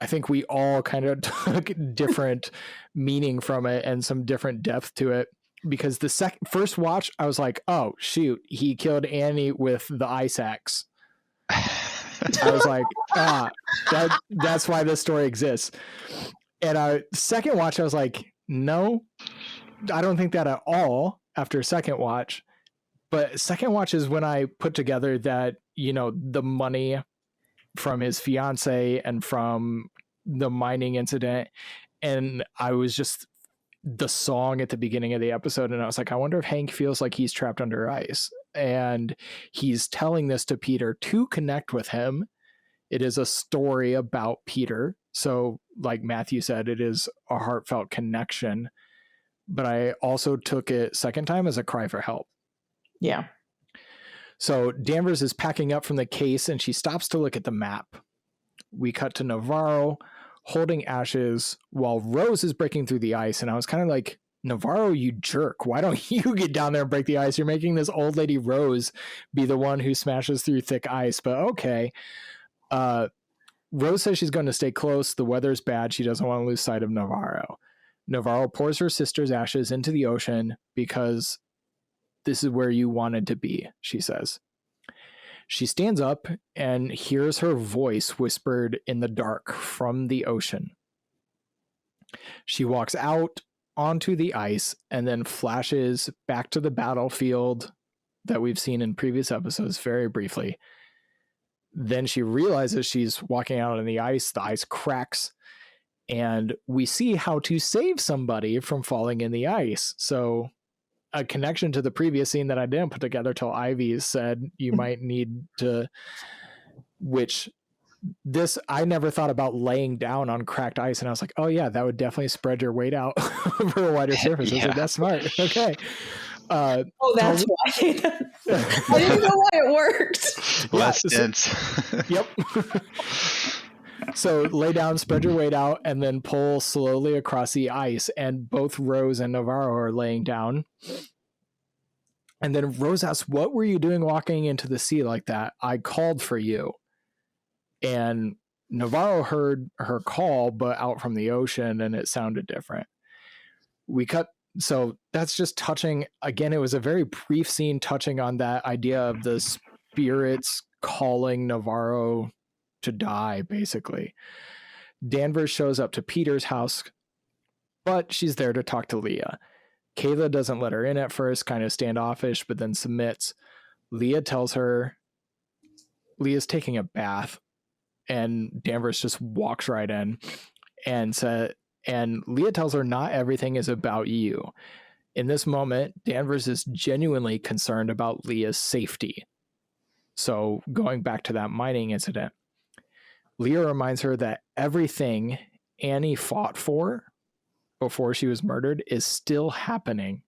I think we all kind of took different meaning from it and some different depth to it. Because the first watch, I was like, oh, shoot, he killed Annie with the ice axe. I was like, that's why this story exists. And second watch, I was like, no, I don't think that at all after second watch. But second watch is when I put together that, you know, the money from his fiance and from the mining incident. And I was just the song at the beginning of the episode, and I was like, I wonder if Hank feels like he's trapped under ice, and he's telling this to Peter to connect with him. It is a story about Peter, so like Matthew said, it is a heartfelt connection, but I also took it second time as a cry for help. Yeah. So Danvers is packing up from the case and she stops to look at the map. We cut to Navarro holding ashes while Rose is breaking through the ice. And I was kind of like, Navarro, you jerk. Why don't you get down there and break the ice? You're making this old lady Rose be the one who smashes through thick ice, but okay. Rose says she's going to stay close. The weather's bad. She doesn't want to lose sight of Navarro. Navarro pours her sister's ashes into the ocean because this is where you wanted to be, she says. She stands up and hears her voice whispered in the dark from the ocean. She walks out onto the ice and then flashes back to the battlefield that we've seen in previous episodes very briefly. Then she realizes she's walking out on the ice cracks, and we see how to save somebody from falling in the ice. So a connection to the previous scene that I didn't put together till Ivy said you might need to, which I never thought about laying down on cracked ice, and I was like, oh yeah, that would definitely spread your weight out over a wider surface. I was like, that's smart. Okay. Oh, that's why. I didn't know why it worked. Less dense. Yep. So lay down, spread your weight out, and then pull slowly across the ice. And both Rose and Navarro are laying down. And then Rose asks, what were you doing walking into the sea like that? I called for you. And Navarro heard her call, but out from the ocean, and it sounded different. So that's just touching. Again, it was a very brief scene touching on that idea of the spirits calling Navarro to die, basically. Danvers shows up to Peter's house, but she's there to talk to Leah. Kayla doesn't let her in at first, kind of standoffish, but then submits. Leah tells her Leah's taking a bath, and Danvers just walks right in and Leah tells her not everything is about you. In this moment, Danvers is genuinely concerned about Leah's safety. So going back to that mining incident, Leah reminds her that everything Annie fought for before she was murdered is still happening.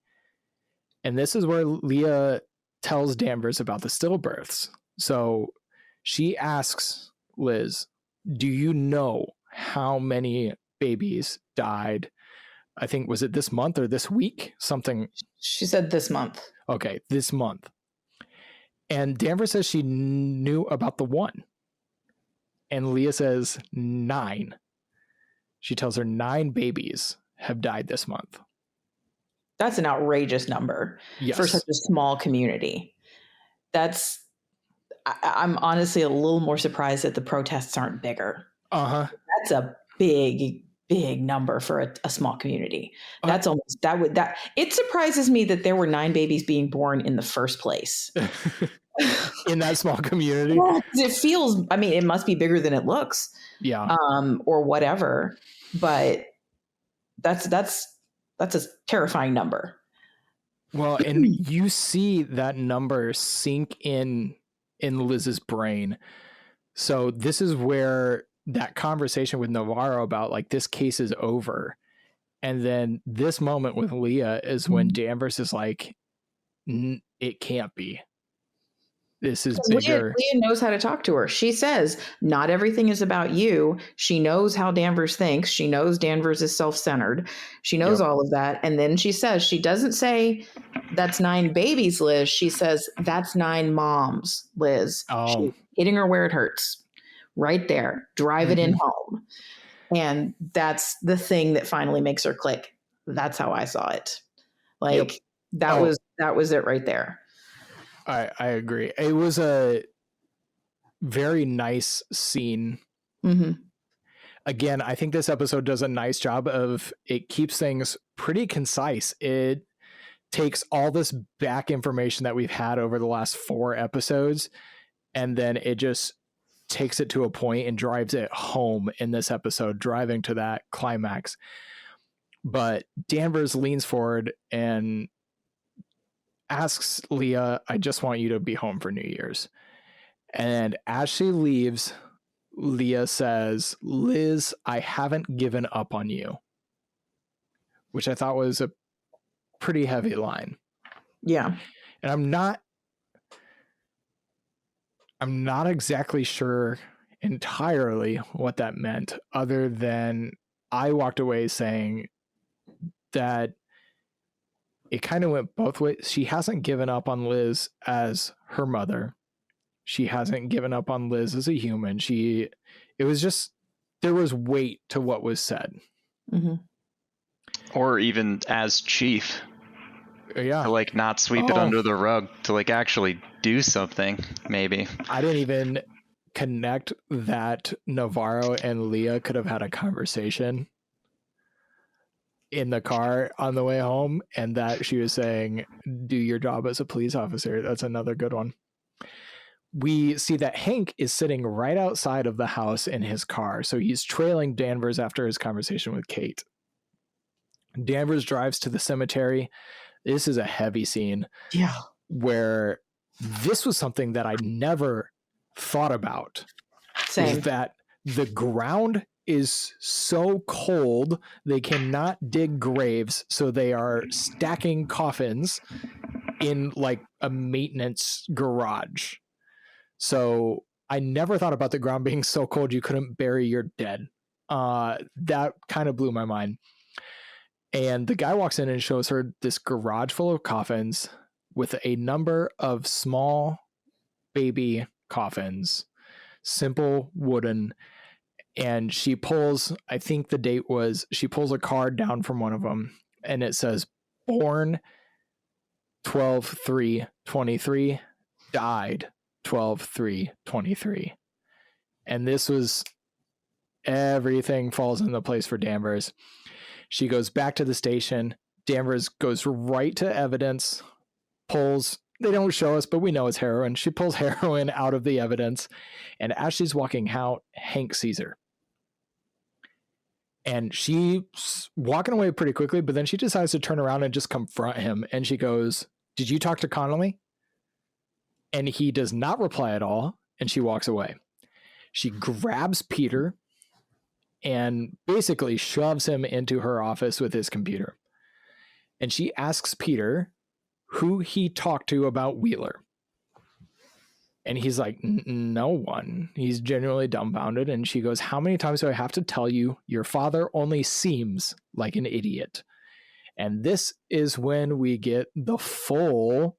And this is where Leah tells Danvers about the stillbirths. So she asks Liz, do you know how many babies died? I think, was it this month or this week? Something. She said this month. Okay, this month. And Danvers says she knew about the one. And Leah says 9. She tells her 9 babies have died this month. That's an outrageous number for such a small community. I'm honestly a little more surprised that the protests aren't bigger. That's a big number for a small community. That's it surprises me that there were 9 babies being born in the first place. In that small community. Well, it feels, I mean, it must be bigger than it looks. Yeah. Or whatever. But that's a terrifying number. Well, and you see that number sink in Liz's brain. So this is where that conversation with Navarro about like this case is over. And then this moment with Leah is when Danvers is like, it can't be. This is bigger. Leah knows how to talk to her. She says, not everything is about you. She knows how Danvers thinks. She knows Danvers is self-centered. She knows all of that. And then she says, she doesn't say that's 9 babies, Liz. She says, that's 9 moms, Liz. She's hitting her where it hurts. Right there. Drive it in home. And that's the thing that finally makes her click. That's how I saw it. Like that was it right there. I agree. It was a very nice scene. Again, I think this episode does a nice job of, it keeps things pretty concise. It takes all this back information that we've had over the last 4 episodes, and then it just takes it to a point and drives it home in this episode, driving to that climax. But Danvers leans forward and asks Leah, I just want you to be home for New Year's. And as she leaves, Leah says, Liz, I haven't given up on you. Which I thought was a pretty heavy line. Yeah. And I'm not exactly sure entirely what that meant, other than I walked away saying that it kind of went both ways. She hasn't given up on Liz as her mother. She hasn't given up on Liz as a human. It was just, there was weight to what was said. Or even as chief. Yeah. To like not sweep it under the rug, to like actually do something, maybe. I didn't even connect that Navarro and Leah could have had a conversation in the car on the way home, and that she was saying, do your job as a police officer. That's another good one. We see that Hank is sitting right outside of the house in his car. So he's trailing Danvers after his conversation with Kate. Danvers drives to the cemetery. This is a heavy scene. Yeah. Where this was something that I never thought about Same. is that the ground is so cold they cannot dig graves, so they are stacking coffins in like a maintenance garage. So I never thought about the ground being so cold you couldn't bury your dead. That kind of blew my mind. And the guy walks in and shows her this garage full of coffins with a number of small baby coffins, simple wooden. And she pulls, I think the date was, she pulls a card down from one of them and it says born 12/3/23, died 12/3/23. And this was, everything falls into place for Danvers. She goes back to the station. Danvers goes right to evidence, pulls, they don't show us, but we know it's heroin. She pulls heroin out of the evidence. And as she's walking out, Hank sees her. And she's walking away pretty quickly, but then she decides to turn around and just confront him. And she goes, "Did you talk to Connolly?" And he does not reply at all. And she walks away. She grabs Peter and basically shoves him into her office with his computer. And she asks Peter who he talked to about Wheeler. And he's like, no one. He's genuinely dumbfounded. And she goes, "How many times do I have to tell you your father only seems like an idiot?" And this is when we get the full,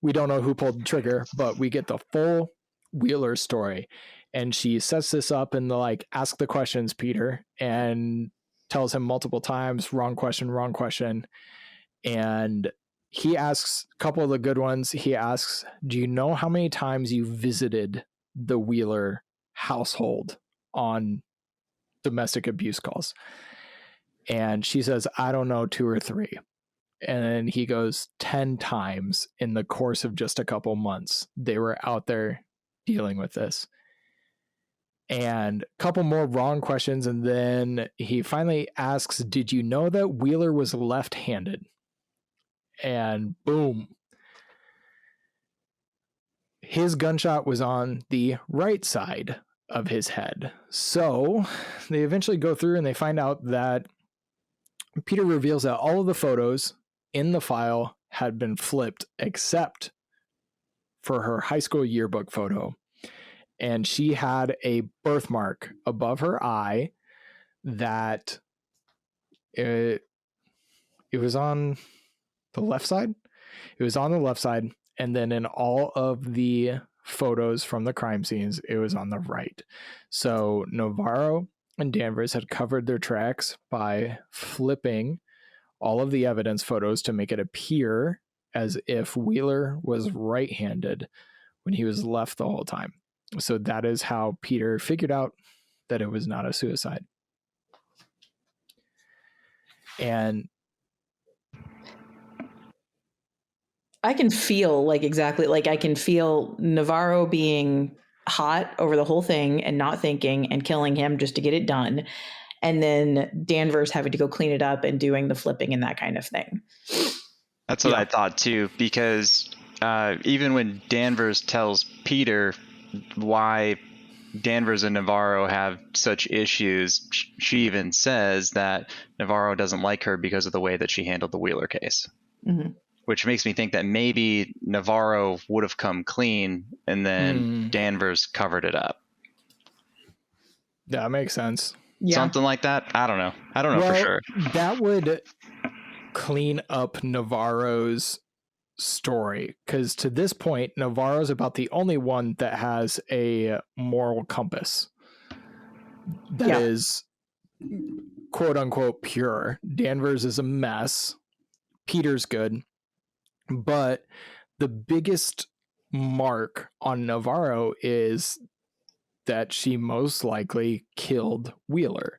we don't know who pulled the trigger, but we get the full Wheeler story. And she sets this up and like, "Ask the questions, Peter," and tells him multiple times, wrong question. And he asks a couple of the good ones. He asks, "Do you know how many times you visited the Wheeler household on domestic abuse calls?" And she says, "I don't know, 2 or 3. And then he goes, 10 times in the course of just a couple months. They were out there dealing with this. And a couple more wrong questions. And then he finally asks, "Did you know that Wheeler was left-handed?" And boom. His gunshot was on the right side of his head. So they eventually go through and they find out that Peter reveals that all of the photos in the file had been flipped except for her high school yearbook photo. And she had a birthmark above her eye that it was on the left side. It was on the left side. And then in all of the photos from the crime scenes, it was on the right. So Navarro and Danvers had covered their tracks by flipping all of the evidence photos to make it appear as if Wheeler was right-handed when he was left the whole time. So that is how Peter figured out that it was not a suicide. And I can feel like exactly, like I can feel Navarro being hot over the whole thing and not thinking and killing him just to get it done. And then Danvers having to go clean it up and doing the flipping and that kind of thing. That's what I thought too, because even when Danvers tells Peter why Danvers and Navarro have such issues, she even says that Navarro doesn't like her because of the way that she handled the Wheeler case. Mm-hmm. Which makes me think that maybe Navarro would have come clean and then Danvers covered it up. That makes sense. Yeah. Something like that. I don't know. For sure. That would clean up Navarro's story, because to this point, Navarro's about the only one that has a moral compass that is quote unquote pure. Danvers is a mess. Peter's good. But the biggest mark on Navarro is that she most likely killed Wheeler.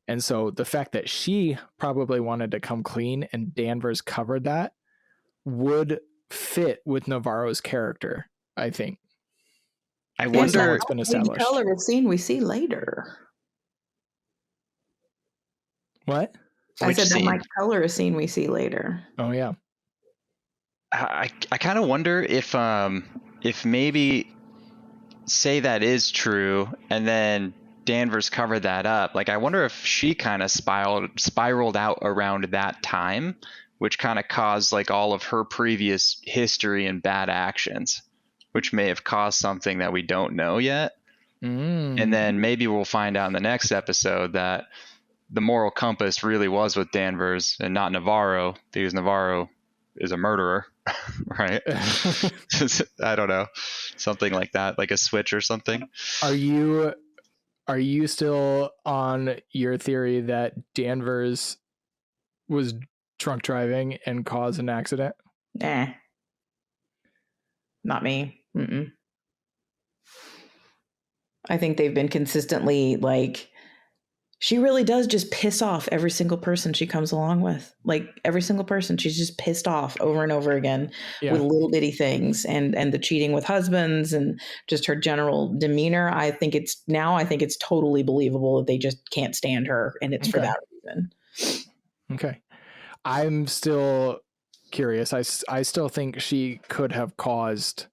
And so the fact that she probably wanted to come clean and Danvers covered that would fit with Navarro's character, I think. I wonder. It's been established. The color of scene we see later. What? I said that might color a scene we see later. Oh yeah. I kind of wonder if maybe say that is true, and then Danvers covered that up. Like, I wonder if she kind of spiraled out around that time, which kind of caused like all of her previous history and bad actions, which may have caused something that we don't know yet. And then maybe we'll find out in the next episode that the moral compass really was with Danvers and not Navarro, because Navarro is a murderer, right? I don't know, something like that, like a switch or something. Are you still on your theory that Danvers was drunk driving and caused an accident? Nah, not me. Mm-mm. I think they've been consistently like, she really does just piss off every single person she comes along with. Like every single person, she's just pissed off over and over again with little bitty things, and the cheating with husbands and just her general demeanor. I think it's totally believable that they just can't stand her, and it's for that reason. Okay. I'm still curious. I still think she could have caused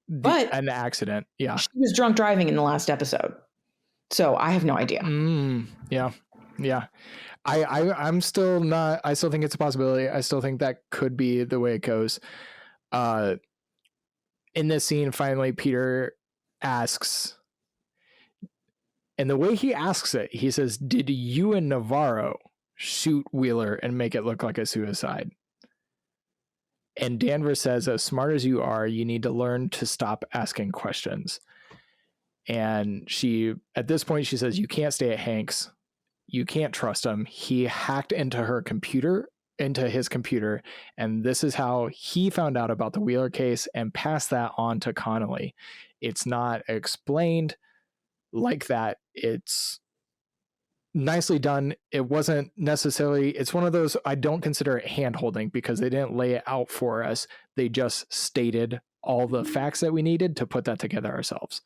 an accident. Yeah. She was drunk driving in the last episode, so I have no idea. Yeah. I'm still not. I still think it's a possibility. I still think that could be the way it goes. In this scene, finally, Peter asks, and the way he asks it, he says, "Did you and Navarro shoot Wheeler and make it look like a suicide?" And Danvers says, "As smart as you are, you need to learn to stop asking questions." And at this point, she says, "You can't stay at Hank's. You can't trust him. He hacked into his computer. And this is how he found out about the Wheeler case and passed that on to Connolly. It's not explained like that. It's nicely done. It wasn't necessarily, it's one of those, I don't consider it hand holding because they didn't lay it out for us. They just stated all the facts that we needed to put that together ourselves.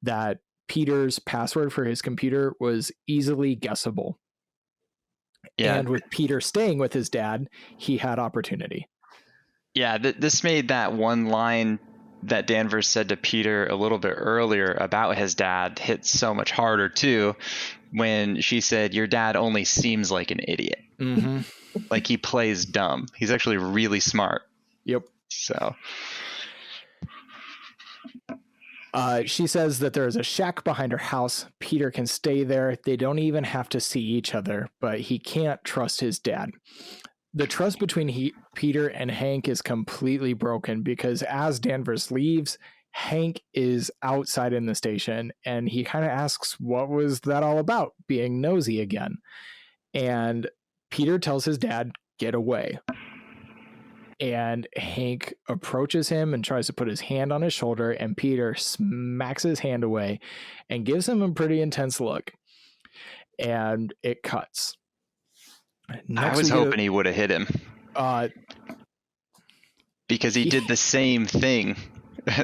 That Peter's password for his computer was easily guessable. Yeah. And with Peter staying with his dad, he had opportunity. Yeah, this made that one line that Danvers said to Peter a little bit earlier about his dad hit so much harder too, when she said, "Your dad only seems like an idiot." Mm-hmm. Like he plays dumb. He's actually really smart. Yep. So she says that there is a shack behind her house. Peter can stay there. They don't even have to see each other, but he can't trust his dad. The trust between Peter and Hank is completely broken because as Danvers leaves, Hank is outside in the station and he kind of asks, what was that all about? Being nosy again. And Peter tells his dad, get away. And Hank approaches him and tries to put his hand on his shoulder, and Peter smacks his hand away and gives him a pretty intense look. And it cuts. I was hoping he would have hit him. Because he did the same thing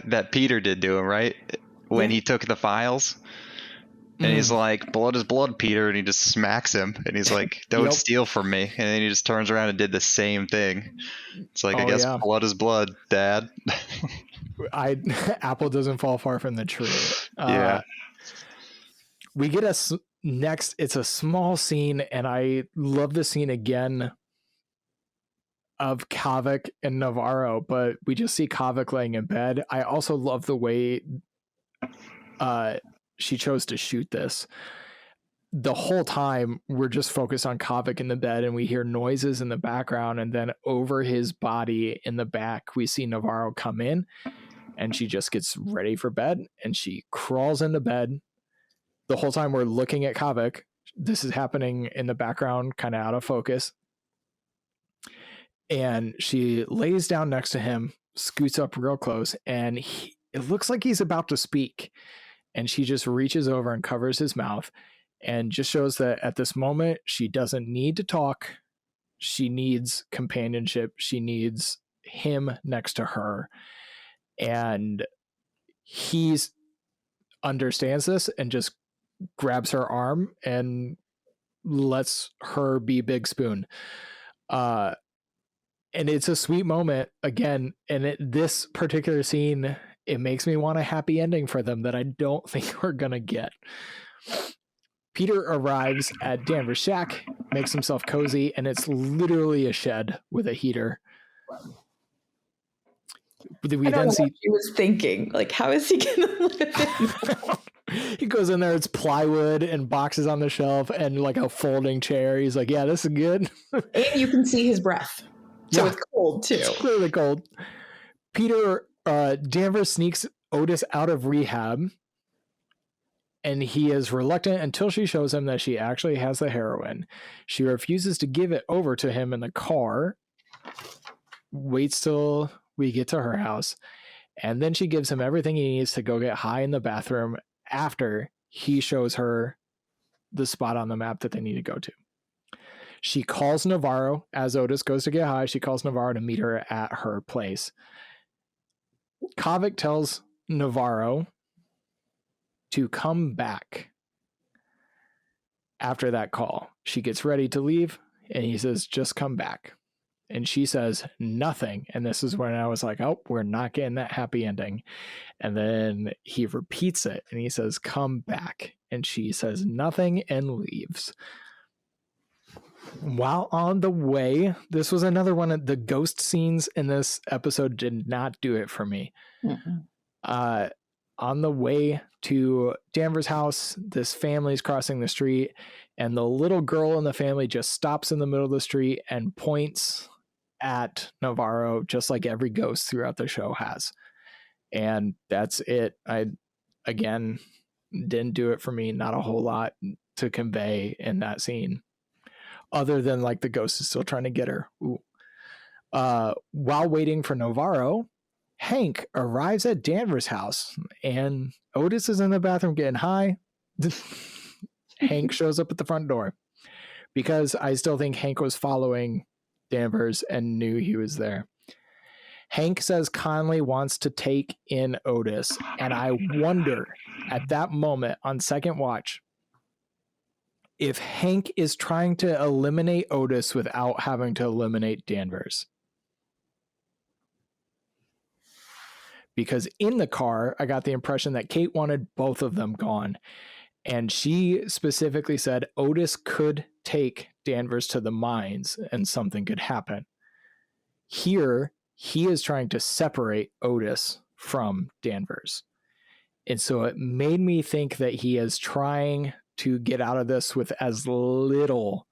that Peter did to him, right? When he took the files. And he's like, blood is blood, Peter. And he just smacks him. And he's like, don't steal from me. And then he just turns around and did the same thing. It's like, I guess blood is blood, Dad. Apple doesn't fall far from the tree. Yeah. We get next. It's a small scene. And I love the scene again of Kavik and Navarro. But we just see Kavik laying in bed. I also love the way she chose to shoot this. The whole time we're just focused on Kavik in the bed and we hear noises in the background, and then over his body in the back we see Navarro come in and she just gets ready for bed and she crawls into bed. The whole time we're looking at Kavik. This is happening in the background, kind of out of focus. And she lays down next to him, scoots up real close, and it looks like he's about to speak. And she just reaches over and covers his mouth and just shows that at this moment, she doesn't need to talk. She needs companionship. She needs him next to her. And he understands this and just grabs her arm and lets her be Big Spoon. And it's a sweet moment again. And this particular scene it makes me want a happy ending for them that I don't think we're going to get. Peter arrives at Danvers' shack, makes himself cozy, and it's literally a shed with a heater. We I don't then know see what he was thinking. Like, how is he going to live in? he goes in there, it's plywood and boxes on the shelf and like a folding chair. He's like, yeah, this is good. And you can see his breath. So Yeah. it's cold too. It's clearly cold. Danvers sneaks Otis out of rehab, and he is reluctant until she shows him that she actually has the heroin. She refuses to give it over to him in the car, waits till we get to her house, and then she gives him everything he needs to go get high in the bathroom after he shows her the spot on the map that they need to go to. She calls Navarro as Otis goes to get high. She calls Navarro to meet her at her place. Kavik tells Navarro to come back after that call. She gets ready to leave, and he says, just come back. And she says nothing. And this is when I was like, oh, we're not getting that happy ending. And then he repeats it, and he says, come back. And she says nothing and leaves. While on the way, this was another one of the ghost scenes in this episode did not do it for me. On the way to Danvers' house, this family's crossing the street, and the little girl in the family just stops in the middle of the street and points at Navarro, just like every ghost throughout the show has. And that's it. I, again, didn't do it for me. Not a whole lot to convey in that scene, other than like the ghost is still trying to get her. While waiting for Navarro, Hank arrives at Danvers' house, and Otis is in the bathroom getting high. Hank shows up at the front door, because I still think Hank was following Danvers and knew he was there. Hank says Conley wants to take in Otis, and I wonder at that moment on second watch if Hank is trying to eliminate Otis without having to eliminate Danvers. Because in the car, I got the impression that Kate wanted both of them gone. And she specifically said Otis could take Danvers to the mines and something could happen. Here, he is trying to separate Otis from Danvers. And so it made me think that he is trying to get out of this with as little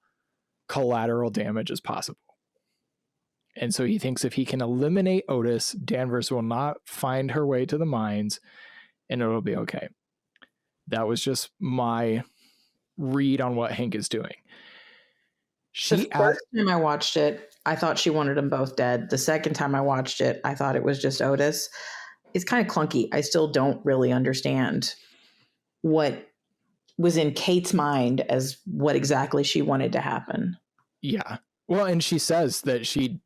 collateral damage as possible. And so he thinks if he can eliminate Otis, Danvers will not find her way to the mines and it'll be okay. That was just my read on what Hank is doing. The first time I watched it, I thought she wanted them both dead. The second time I watched it, I thought it was just Otis. It's kind of clunky. I still don't really understand what was in Kate's mind as what exactly she wanted to happen. Yeah. Well, and she says that she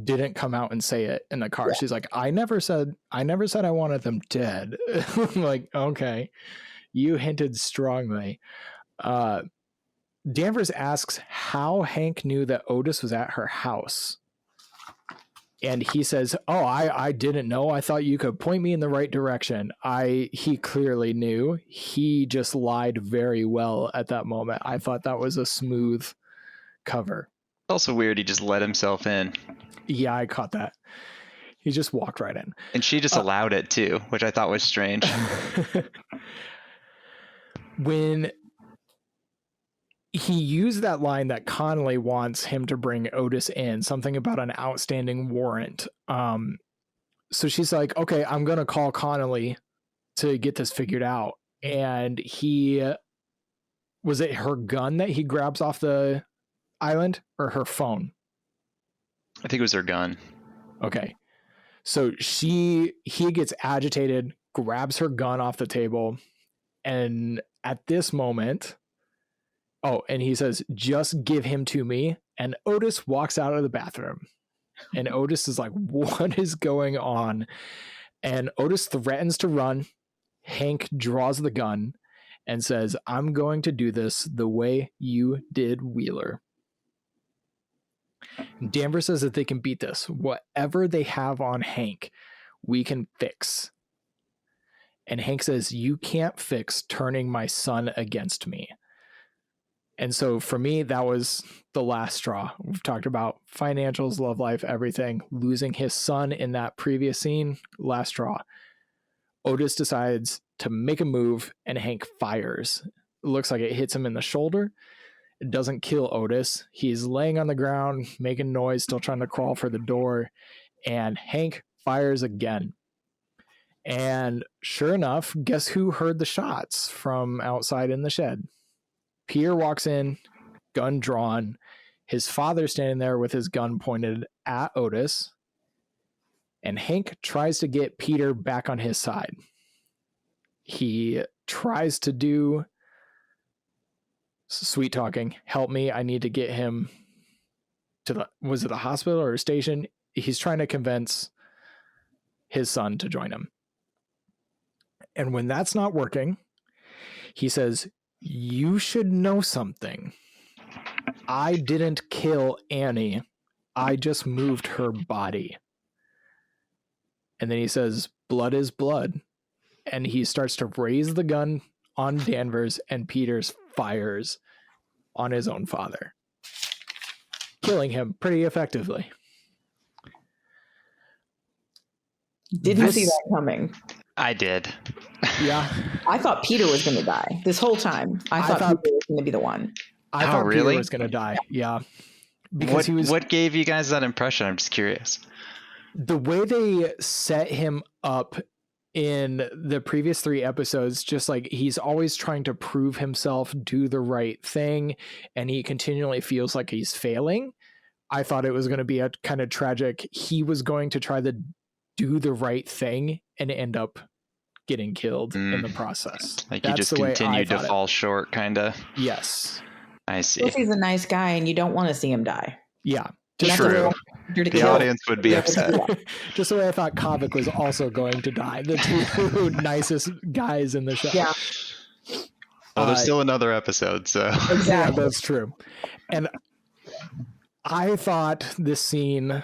didn't come out and say it in the car. Yeah. She's like, I never said I wanted them dead. I'm like, okay, you hinted strongly. Danvers asks how Hank knew that Otis was at her house. And he says, oh, I didn't know. I thought you could point me in the right direction. He clearly knew. He just lied very well at that moment. I thought that was a smooth cover. Also weird he just let himself in. Yeah, I caught that. He just walked right in. And she just allowed it too, which I thought was strange. When he used that line that Connolly wants him to bring Otis in, something about an outstanding warrant. So she's like, okay, I'm going to call Connolly to get this figured out. And was it her gun that he grabs off the island or her phone? I think it was her gun. Okay. So he gets agitated, grabs her gun off the table. And at this moment, and he says, just give him to me. And Otis walks out of the bathroom. And Otis is like, what is going on? And Otis threatens to run. Hank draws the gun and says, I'm going to do this the way you did Wheeler. Danvers says that they can beat this. Whatever they have on Hank, we can fix. And Hank says, "You can't fix turning my son against me." And so for me, that was the last straw. We've talked about financials, love life, everything. Losing his son in that previous scene, last straw. Otis decides to make a move and Hank fires. It looks like it hits him in the shoulder. It doesn't kill Otis. He's laying on the ground, making noise, still trying to crawl for the door. And Hank fires again. And sure enough, guess who heard the shots from outside in the shed? Peter walks in, gun drawn. His father standing there with his gun pointed at Otis. And Hank tries to get Peter back on his side. He tries to do sweet talking. Help me. I need to get him to was it the hospital or a station? He's trying to convince his son to join him. And when that's not working, he says, "You should know something. I didn't kill Annie. I just moved her body." And then he says, "Blood is blood." And he starts to raise the gun on Danvers, and Peters fires on his own father, killing him pretty effectively. Didn't see that coming. I did. Yeah. I thought Peter was going to die this whole time. I thought Peter was going to be the one. I thought Peter was going to die. Yeah. Because what gave you guys that impression? I'm just curious. The way they set him up in the previous 3 episodes, just like he's always trying to prove himself, do the right thing, and he continually feels like he's failing. I thought it was going to be a kind of tragic. He was going to try to do the right thing and end up getting killed in the process. Like he just continued to fall short, kind of. Yes. I see. He's a nice guy and you don't want to see him die. Yeah. True. The audience would be upset. Just the way I thought Kavik was also going to die. The 2 nicest guys in the show. Yeah. Well, there's still another episode, so. Exactly. Yeah, that's true. And I thought this scene,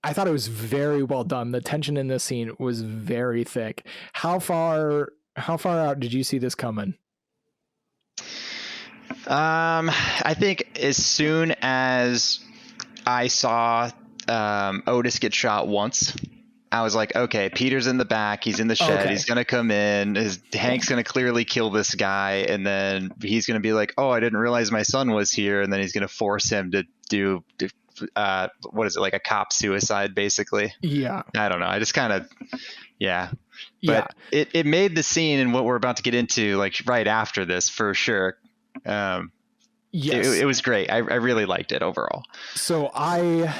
I thought it was very well done. The tension in this scene was very thick. How far out did you see this coming? I think as soon as I saw Otis get shot once, I was like, okay, Peter's in the back. He's in the shed. Okay. He's going to come in. Hank's going to clearly kill this guy. And then he's going to be like, oh, I didn't realize my son was here. And then he's going to force him to do what is it, like a cop suicide, basically? Yeah. I don't know. I just kind of, yeah. But it made the scene and what we're about to get into, like right after this, for sure. Yes. It was great. I really liked it overall. So I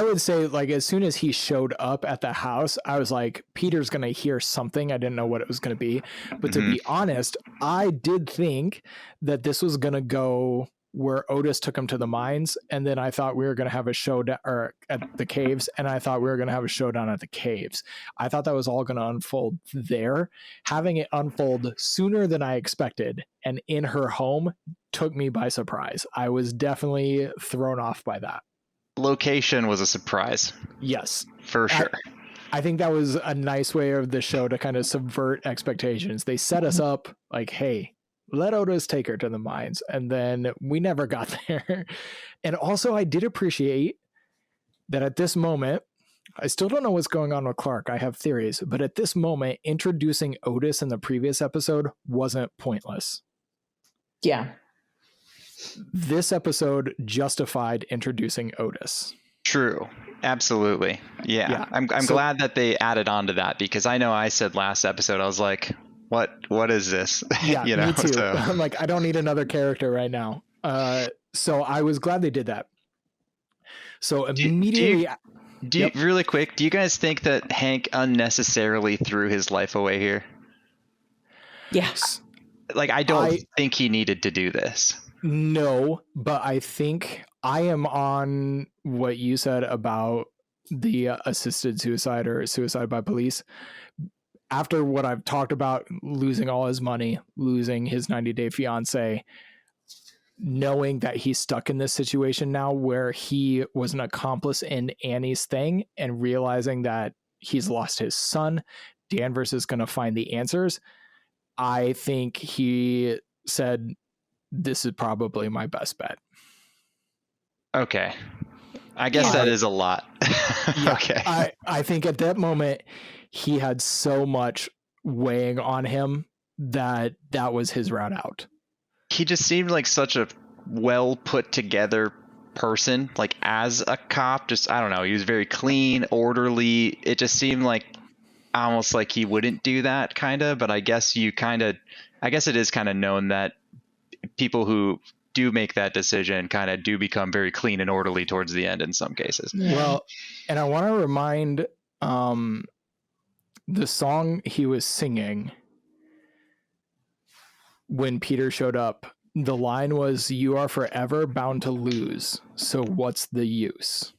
would say, like, as soon as he showed up at the house, I was like, Peter's going to hear something. I didn't know what it was going to be. But to be honest, I did think that this was going to go where Otis took him to the mines. And then I thought we were going to have a showdown at the caves. And I thought we were going to have a showdown at the caves. I thought that was all going to unfold there. Having it unfold sooner than I expected and in her home took me by surprise. I was definitely thrown off by that. Location was a surprise. Yes. For sure. I think that was a nice way of the show to kind of subvert expectations. They set us up like, hey, let Otis take her to the mines. And then we never got there. And also I did appreciate that at this moment, I still don't know what's going on with Clark. I have theories, but at this moment, introducing Otis in the previous episode wasn't pointless. Yeah. This episode justified introducing Otis. True. Absolutely. Yeah. I'm glad that they added on to that, because I know I said last episode, I was like, what is this? Yeah, me too. So. I'm like, I don't need another character right now. So I was glad they did that. So immediately... Really quick, do you guys think that Hank unnecessarily threw his life away here? Yes. Like, I don't think he needed to do this. No, but I think I am on what you said about the assisted suicide or suicide by police. After what I've talked about, losing all his money, losing his 90-day fiance, knowing that he's stuck in this situation now where he was an accomplice in Annie's thing, and realizing that he's lost his son. Danvers is going to find the answers. I think he said, this is probably my best bet. Okay. I guess that is a lot. Yeah, okay. I think at that moment, he had so much weighing on him that was his route out. He just seemed like such a well put together person, like as a cop. Just, I don't know, he was very clean, orderly. It just seemed like almost like he wouldn't do that, kind of. But I guess it is kind of known that people who do make that decision kind of do become very clean and orderly towards the end in some cases. Well, and I want to remind the song he was singing when Peter showed up, the line was, "You are forever bound to lose, so what's the use?"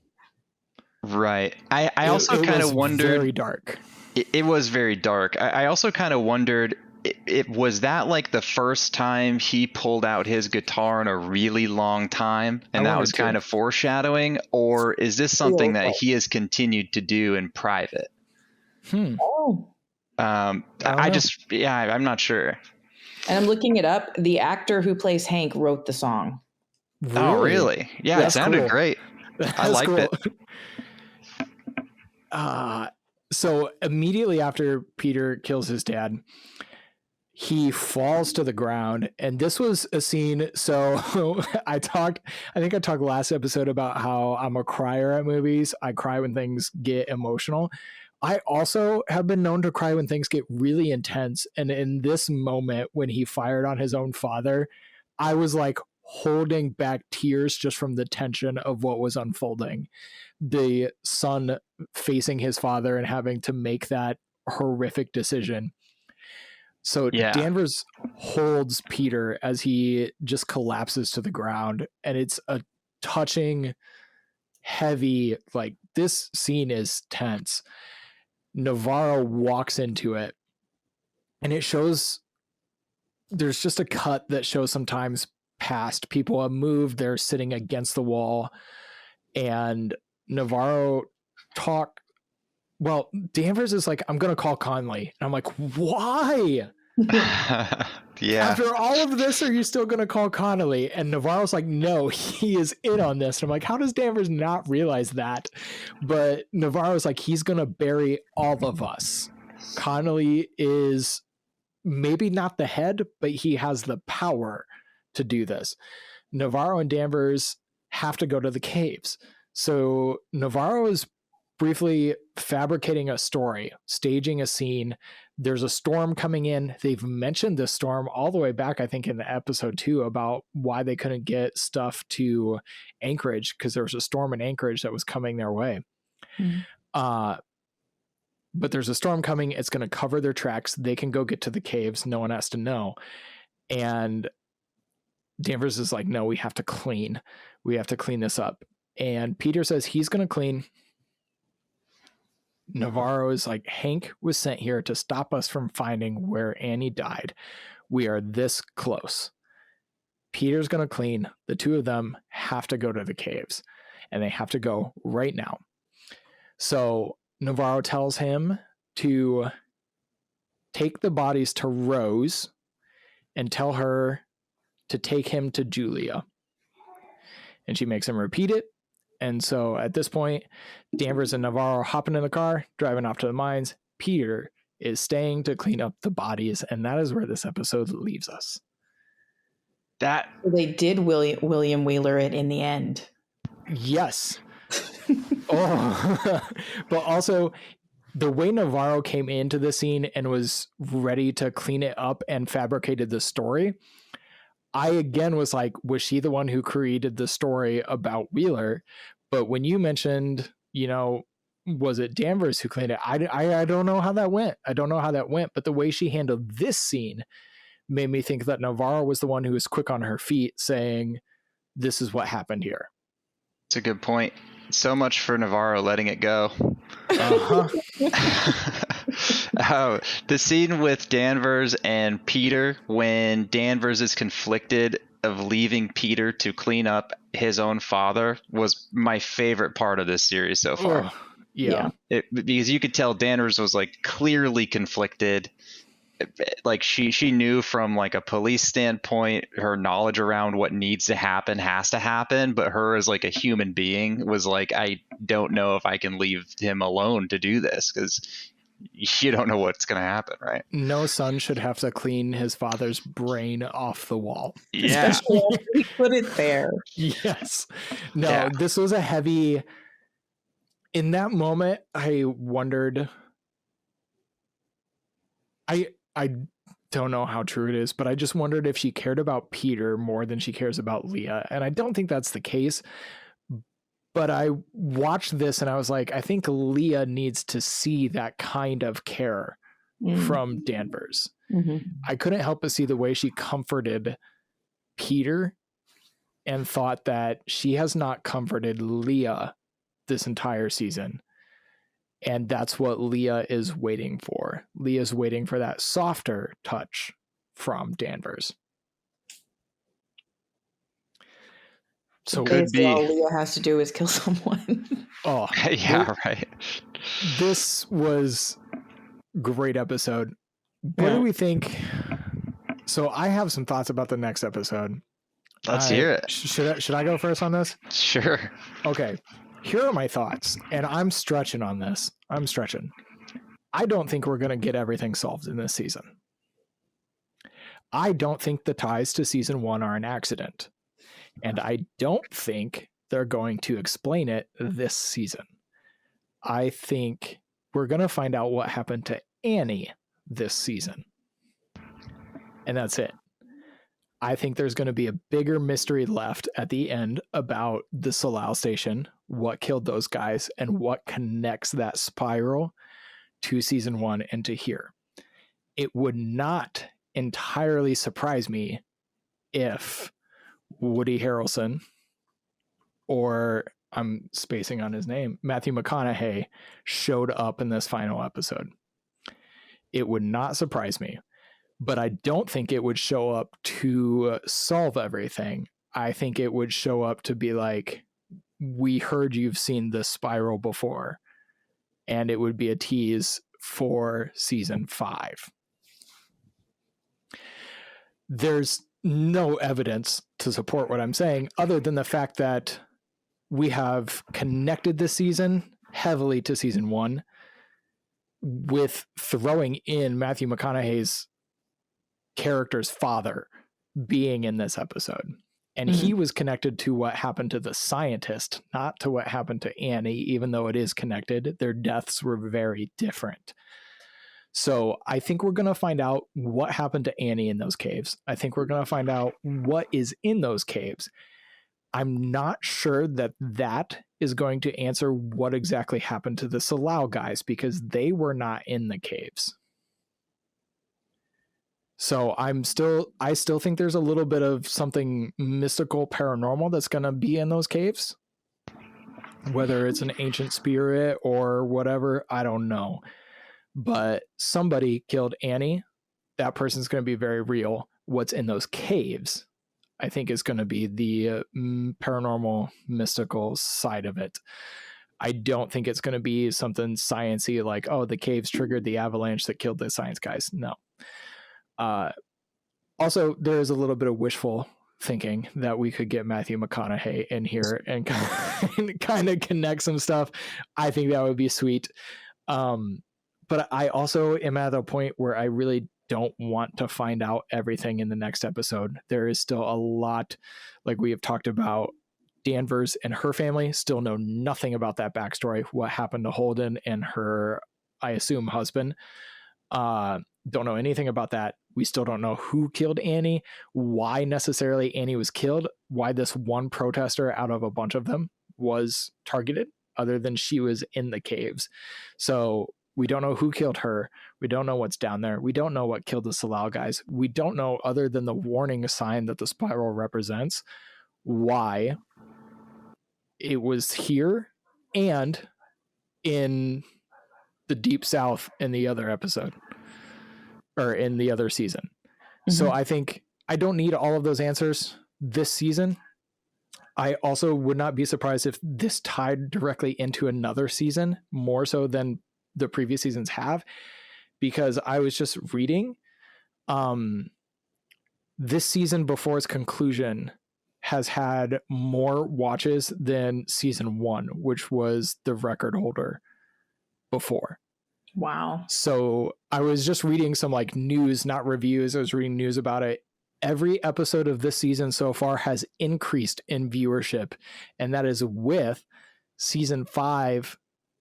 Right. I also kind of wondered. Very dark. It was very dark. I also kind of wondered, it was that like the first time he pulled out his guitar in a really long time, and that was kind of foreshadowing, or is this something that he has continued to do in private? Oh. I'm not sure. And I'm looking it up. The actor who plays Hank wrote the song. Really? Oh, really? Yeah, it sounded great. I liked it. So immediately after Peter kills his dad, he falls to the ground. And this was a scene. So I think I talked last episode about how I'm a crier at movies. I cry when things get emotional. I also have been known to cry when things get really intense. And in this moment, when he fired on his own father, I was like holding back tears just from the tension of what was unfolding. The son facing his father and having to make that horrific decision. So Danvers holds Peter as he just collapses to the ground. And it's a touching, heavy, like, this scene is tense. Navarro walks into it, and it shows, there's just a cut that shows sometimes past. People have moved, they're sitting against the wall, and Navarro Danvers is like, I'm going to call Conley. And I'm like, why? Yeah. After all of this, are you still going to call Connolly? And Navarro's like, no, he is in on this. And I'm like, how does Danvers not realize that? But Navarro's like, he's going to bury all of us. Connolly is maybe not the head, but he has the power to do this. Navarro and Danvers have to go to the caves. So Navarro is briefly fabricating a story, staging a scene. There's a storm coming in. They've mentioned this storm all the way back, I think, in the episode 2 about why they couldn't get stuff to Anchorage, because there was a storm in Anchorage that was coming their way. But there's a storm coming. It's going to cover their tracks. They can go get to the caves. No one has to know. And Danvers is like, no, we have to clean. We have to clean this up. And Peter says he's going to clean. Navarro is like, Hank was sent here to stop us from finding where Annie died. We are this close. Peter's going to clean. The two of them have to go to the caves, and they have to go right now. So Navarro tells him to take the bodies to Rose and tell her to take him to Julia. And she makes him repeat it. And so at this point, Danvers and Navarro hopping in the car, driving off to the mines. Peter is staying to clean up the bodies, and that is where this episode leaves us. They did William Wheeler it in the end. Yes. But also the way Navarro came into the scene and was ready to clean it up and fabricated the story, I again was like, was she the one who created the story about Wheeler? But when you mentioned, was it Danvers who cleaned it? I don't know how that went. But the way she handled this scene made me think that Navarro was the one who was quick on her feet saying, this is what happened here. It's a good point. So much for Navarro letting it go. The scene with Danvers and Peter, when Danvers is conflicted of leaving Peter to clean up his own father, was my favorite part of this series so far. Yeah. Because you could tell Danvers was like clearly conflicted. Like she knew from like a police standpoint, her knowledge around what needs to happen has to happen, but her as like a human being was like, I don't know if I can leave him alone to do this, because you don't know what's going to happen, right? No son should have to clean his father's brain off the wall. Yeah. Especially after he put it there. Yes. No, Yeah. this was a heavy. In that moment, I wondered. I don't know how true it is, but I just wondered if she cared about Peter more than she cares about Leah. And I don't think that's the case. But I watched this and I was like, I think Leah needs to see that kind of care from Danvers. Mm-hmm. I couldn't help but see the way she comforted Peter and thought that she has not comforted Leah this entire season. And that's what Leah is waiting for. Leah's waiting for that softer touch from Danvers. So basically all Leah has to do is kill someone. Oh, yeah, right. This was great episode. What do we think? So I have some thoughts about the next episode. Let's hear it. Should I go first on this? Sure. Okay. Here are my thoughts, and I'm stretching on this. I don't think we're going to get everything solved in this season. I don't think the ties to season 1 are an accident. And I don't think they're going to explain it this season. I think we're going to find out what happened to Annie this season. And that's it. I think there's going to be a bigger mystery left at the end about the Salal station, what killed those guys, and what connects that spiral to season 1 and to here. It would not entirely surprise me if Woody Harrelson, or I'm spacing on his name, Matthew McConaughey, showed up in this final episode. It would not surprise me. But I don't think it would show up to solve everything. I think it would show up to be like, we heard you've seen this spiral before. And it would be a tease for season 5. There's no evidence to support what I'm saying, other than the fact that we have connected this season heavily to season 1 with throwing in Matthew McConaughey's character's father being in this episode. And he was connected to what happened to the scientist, not to what happened to Annie, even though it is connected. Their deaths were very different. So I think we're going to find out what happened to Annie in those caves. I think we're going to find out what is in those caves. I'm not sure that that is going to answer what exactly happened to the Salal guys, because they were not in the caves. So I still think there's a little bit of something mystical, paranormal that's going to be in those caves. Whether it's an ancient spirit or whatever, I don't know. But somebody killed Annie. That person's going to be very real. What's in those caves, I think, is going to be the paranormal, mystical side of it. I don't think it's going to be something sciencey like, oh, the caves triggered the avalanche that killed the science guys. No. Also, there is a little bit of wishful thinking that we could get Matthew McConaughey in here and kind of connect some stuff. I think that would be sweet. But I also am at a point where I really don't want to find out everything in the next episode. There is still a lot, like we have talked about. Danvers and her family still know nothing about that backstory, what happened to Holden and her, I assume, husband. Don't know anything about that. We still don't know who killed Annie, why necessarily Annie was killed, why this one protester out of a bunch of them was targeted, other than she was in the caves. So we don't know who killed her. We don't know what's down there. We don't know what killed the Salal guys. We don't know, other than the warning sign that the spiral represents, why it was here and in the Deep South in the other episode. Or in the other season. So I think I don't need all of those answers this season. I also would not be surprised if this tied directly into another season, more so than the previous seasons have, because I was just reading this season before its conclusion has had more watches than season 1, which was the record holder before. Wow. So I was just reading some like news, not reviews. I was reading news about it. Every episode of this season so far has increased in viewership, and that is with season 5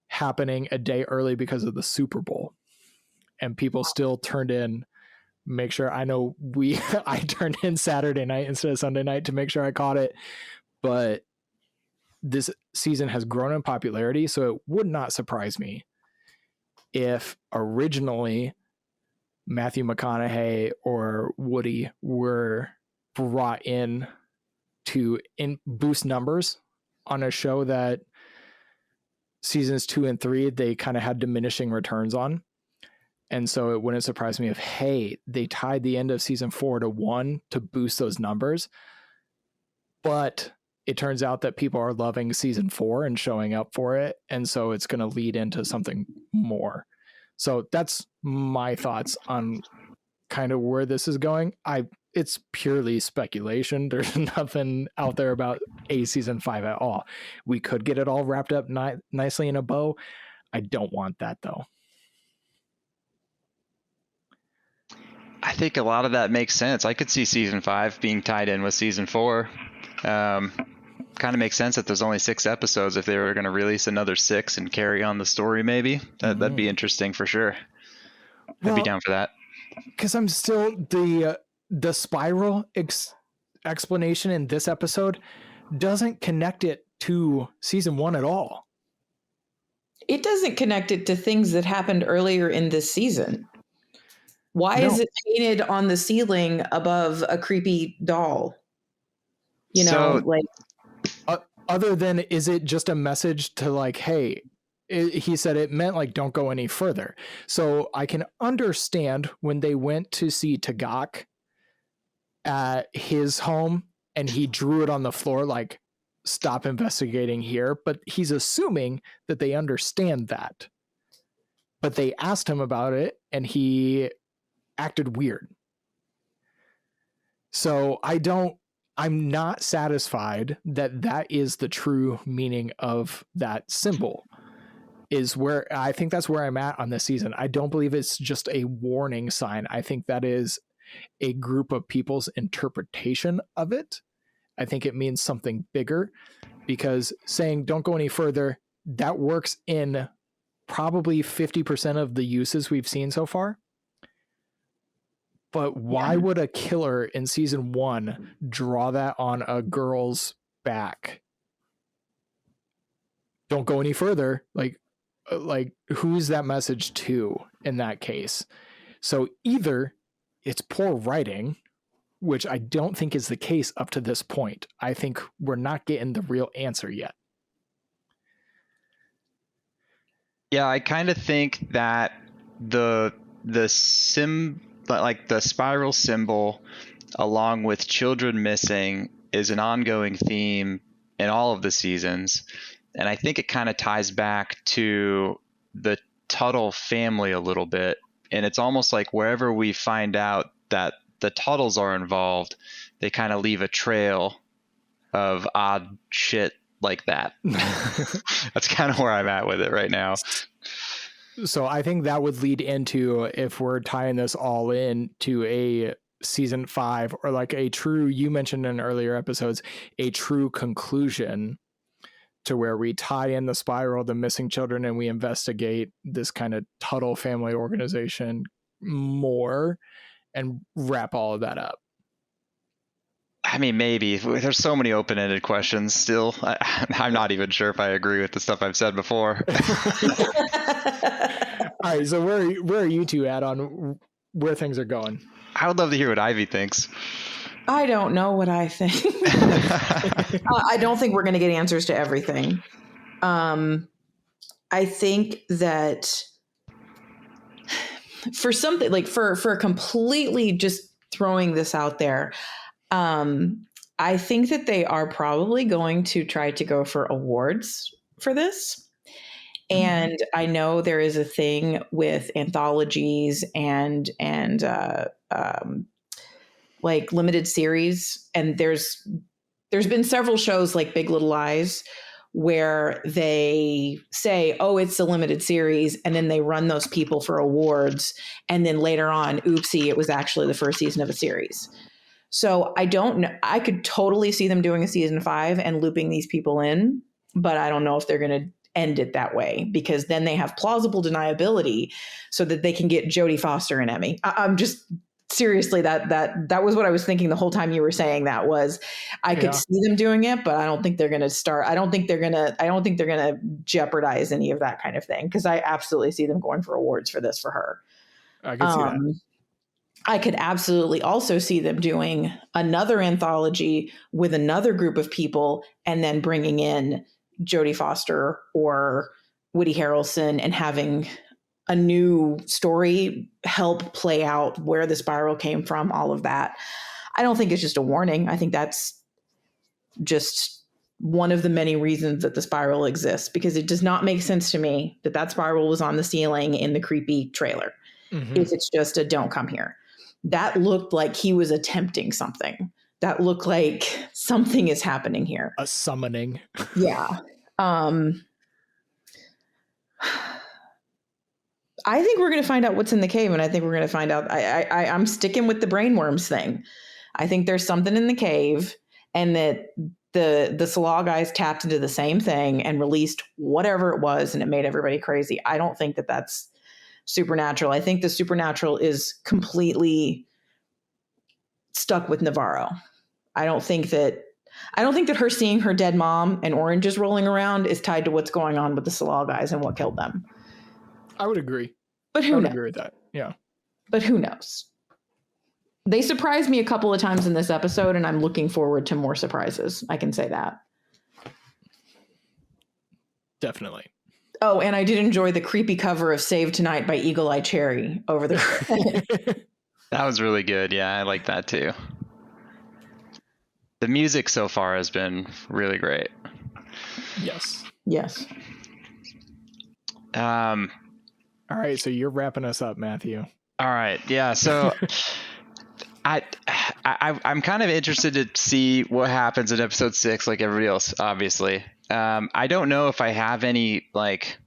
happening a day early because of the Super Bowl. And people still turned in. Make sure I know I turned in Saturday night instead of Sunday night to make sure I caught it. But this season has grown in popularity, so it would not surprise me if originally Matthew McConaughey or Woody were brought in to boost numbers on a show that seasons 2 and 3 they kind of had diminishing returns on. And so it wouldn't surprise me if, hey, they tied the end of season 4 to 1 to boost those numbers. But it turns out that people are loving season 4 and showing up for it. And so it's going to lead into something more. So that's my thoughts on kind of where this is going. It's purely speculation. There's nothing out there about a season 5 at all. We could get it all wrapped up nicely in a bow. I don't want that though. I think a lot of that makes sense. I could see season 5 being tied in with season 4. Kind of makes sense that there's only 6 episodes. If they were going to release another 6 and carry on the story, maybe that'd be interesting for sure. I'd be down for that. Because I'm still the spiral explanation in this episode doesn't connect it to season 1 at all. It doesn't connect it to things that happened earlier in this season. Why is it painted on the ceiling above a creepy doll? You know, other than, is it just a message to like, hey, he said it meant like, don't go any further. So I can understand when they went to see Tagak at his home and he drew it on the floor, like, stop investigating here. But he's assuming that they understand that. But they asked him about it and he acted weird. So I'm not satisfied that is the true meaning of that symbol, is where I think that's where I'm at on this season. I don't believe it's just a warning sign. I think that is a group of people's interpretation of it. I think it means something bigger, because saying don't go any further, that works in probably 50% of the uses we've seen so far. But why would a killer in season 1 draw that on a girl's back? Don't go any further. Like who's that message to in that case? So either it's poor writing, which I don't think is the case up to this point. I think we're not getting the real answer yet. Yeah, I kind of think that the spiral symbol, along with children missing, is an ongoing theme in all of the seasons. And I think it kind of ties back to the Tuttle family a little bit. And it's almost like wherever we find out that the Tuttles are involved, they kind of leave a trail of odd shit like that. That's kind of where I'm at with it right now. So I think that would lead into, if we're tying this all in to a season 5, or like a true, you mentioned in earlier episodes, a true conclusion to where we tie in the spiral, the missing children, and we investigate this kind of Tuttle family organization more and wrap all of that up. I mean, maybe. There's so many open-ended questions still. I'm not even sure if I agree with the stuff I've said before. All right, so where are you two at on where things are going? I would love to hear what Ivy thinks. I don't know what I think. I don't think we're going to get answers to everything. I think that for something like for completely just throwing this out there, I think that they are probably going to try to go for awards for this. And I know there is a thing with anthologies and like limited series, and there's been several shows like Big Little Lies where they say, "Oh, it's a limited series," and then they run those people for awards, and then later on, oopsie, it was actually the first season of a series. So I don't know. I could totally see them doing a season 5 and looping these people in, but I don't know if they're going to end it that way, because then they have plausible deniability so that they can get Jodie Foster an Emmy. I'm just seriously, that was what I was thinking the whole time you were saying that. Was I could see them doing it, but I don't think they're going to start. I don't think they're going to jeopardize any of that kind of thing, because I absolutely see them going for awards for this for her. I can see that. I could absolutely also see them doing another anthology with another group of people and then bringing in Jodie Foster or Woody Harrelson and having a new story help play out where the spiral came from, all of that. I don't think it's just a warning. I think that's just one of the many reasons that the spiral exists, because it does not make sense to me that that spiral was on the ceiling in the creepy trailer. If it's just a "don't come here." That looked like he was attempting something. That looked like something is happening here. A summoning. Yeah. I think we're going to find out what's in the cave, and I think we're going to find out. I'm sticking with the brainworms thing. I think there's something in the cave, and that the Slaw guys tapped into the same thing and released whatever it was, and it made everybody crazy. I don't think that that's supernatural. I think the supernatural is completely stuck with Navarro. I don't think that her seeing her dead mom and oranges rolling around is tied to what's going on with the Salal guys and what killed them. I would agree. But who knows? Agree with that. Yeah. But who knows? They surprised me a couple of times in this episode, and I'm looking forward to more surprises. I can say that. Definitely. Oh, and I did enjoy the creepy cover of Save Tonight by Eagle Eye Cherry over the That was really good. Yeah, I like that too. The music so far has been really great. Yes. Yes. All right, so you're wrapping us up, Matthew. All right. Yeah, so I'm kind of interested to see what happens in episode 6, like everybody else, obviously. I don't know if I have any like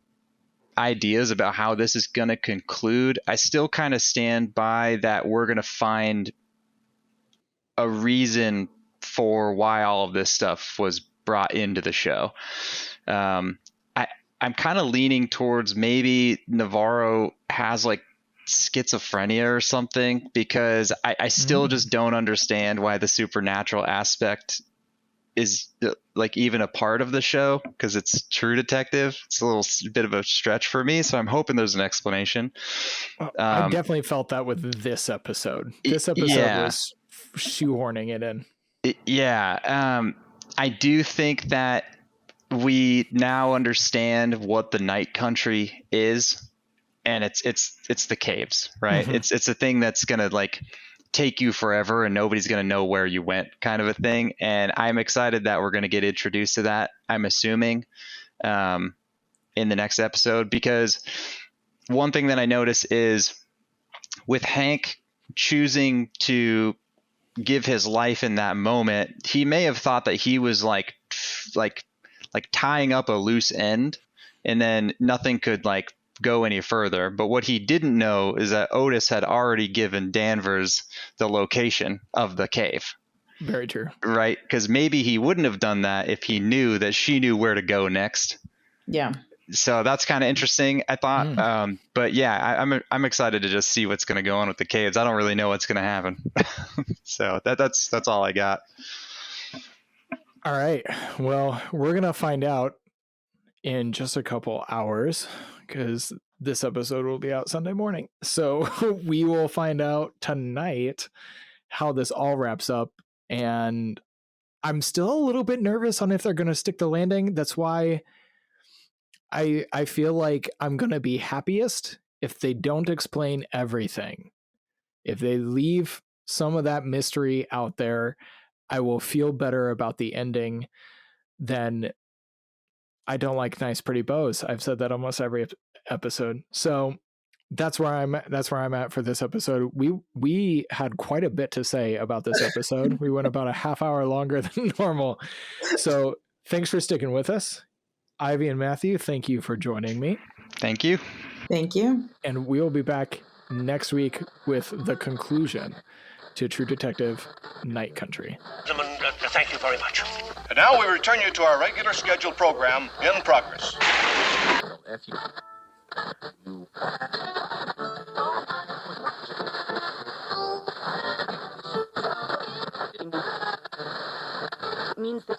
ideas about how this is going to conclude. I still kind of stand by that we're going to find a reason for why all of this stuff was brought into the show. I'm kind of leaning towards maybe Navarro has like schizophrenia or something, because I still just don't understand why the supernatural aspect is like even a part of the show, because it's True Detective. It's a little bit of a stretch for me, so I'm hoping there's an explanation. I definitely felt that with this episode. This episode was shoehorning it in. I do think that we now understand what the Night Country is, and it's the caves, right? It's a thing that's gonna like take you forever and nobody's going to know where you went, kind of a thing. And I'm excited that we're going to get introduced to that, I'm assuming, in the next episode, because one thing that I notice is with Hank choosing to give his life in that moment, he may have thought that he was like tying up a loose end, and then nothing could like go any further. But what he didn't know is that Otis had already given Danvers the location of the cave. Very true. Right? Because maybe he wouldn't have done that if he knew that she knew where to go next. Yeah. So that's kind of interesting, I thought. But yeah, I'm excited to just see what's going to go on with the caves. I don't really know what's going to happen. So that's all I got. All right. Well, we're going to find out in just a couple hours, because this episode will be out Sunday morning. So we will find out tonight how this all wraps up. And I'm still a little bit nervous on if they're going to stick the landing. That's why I feel like I'm going to be happiest if they don't explain everything. If they leave some of that mystery out there, I will feel better about the ending than I don't like nice pretty bows. I've said that almost every episode. So that's where I'm at for this episode. We had quite a bit to say about this episode. We went about a half hour longer than normal. So thanks for sticking with us. Ivy and Matthew, thank you for joining me. Thank you. Thank you. And we'll be back next week with the conclusion to True Detective Night Country. Gentlemen, thank you very much. And now we return you to our regular scheduled program in progress. Means that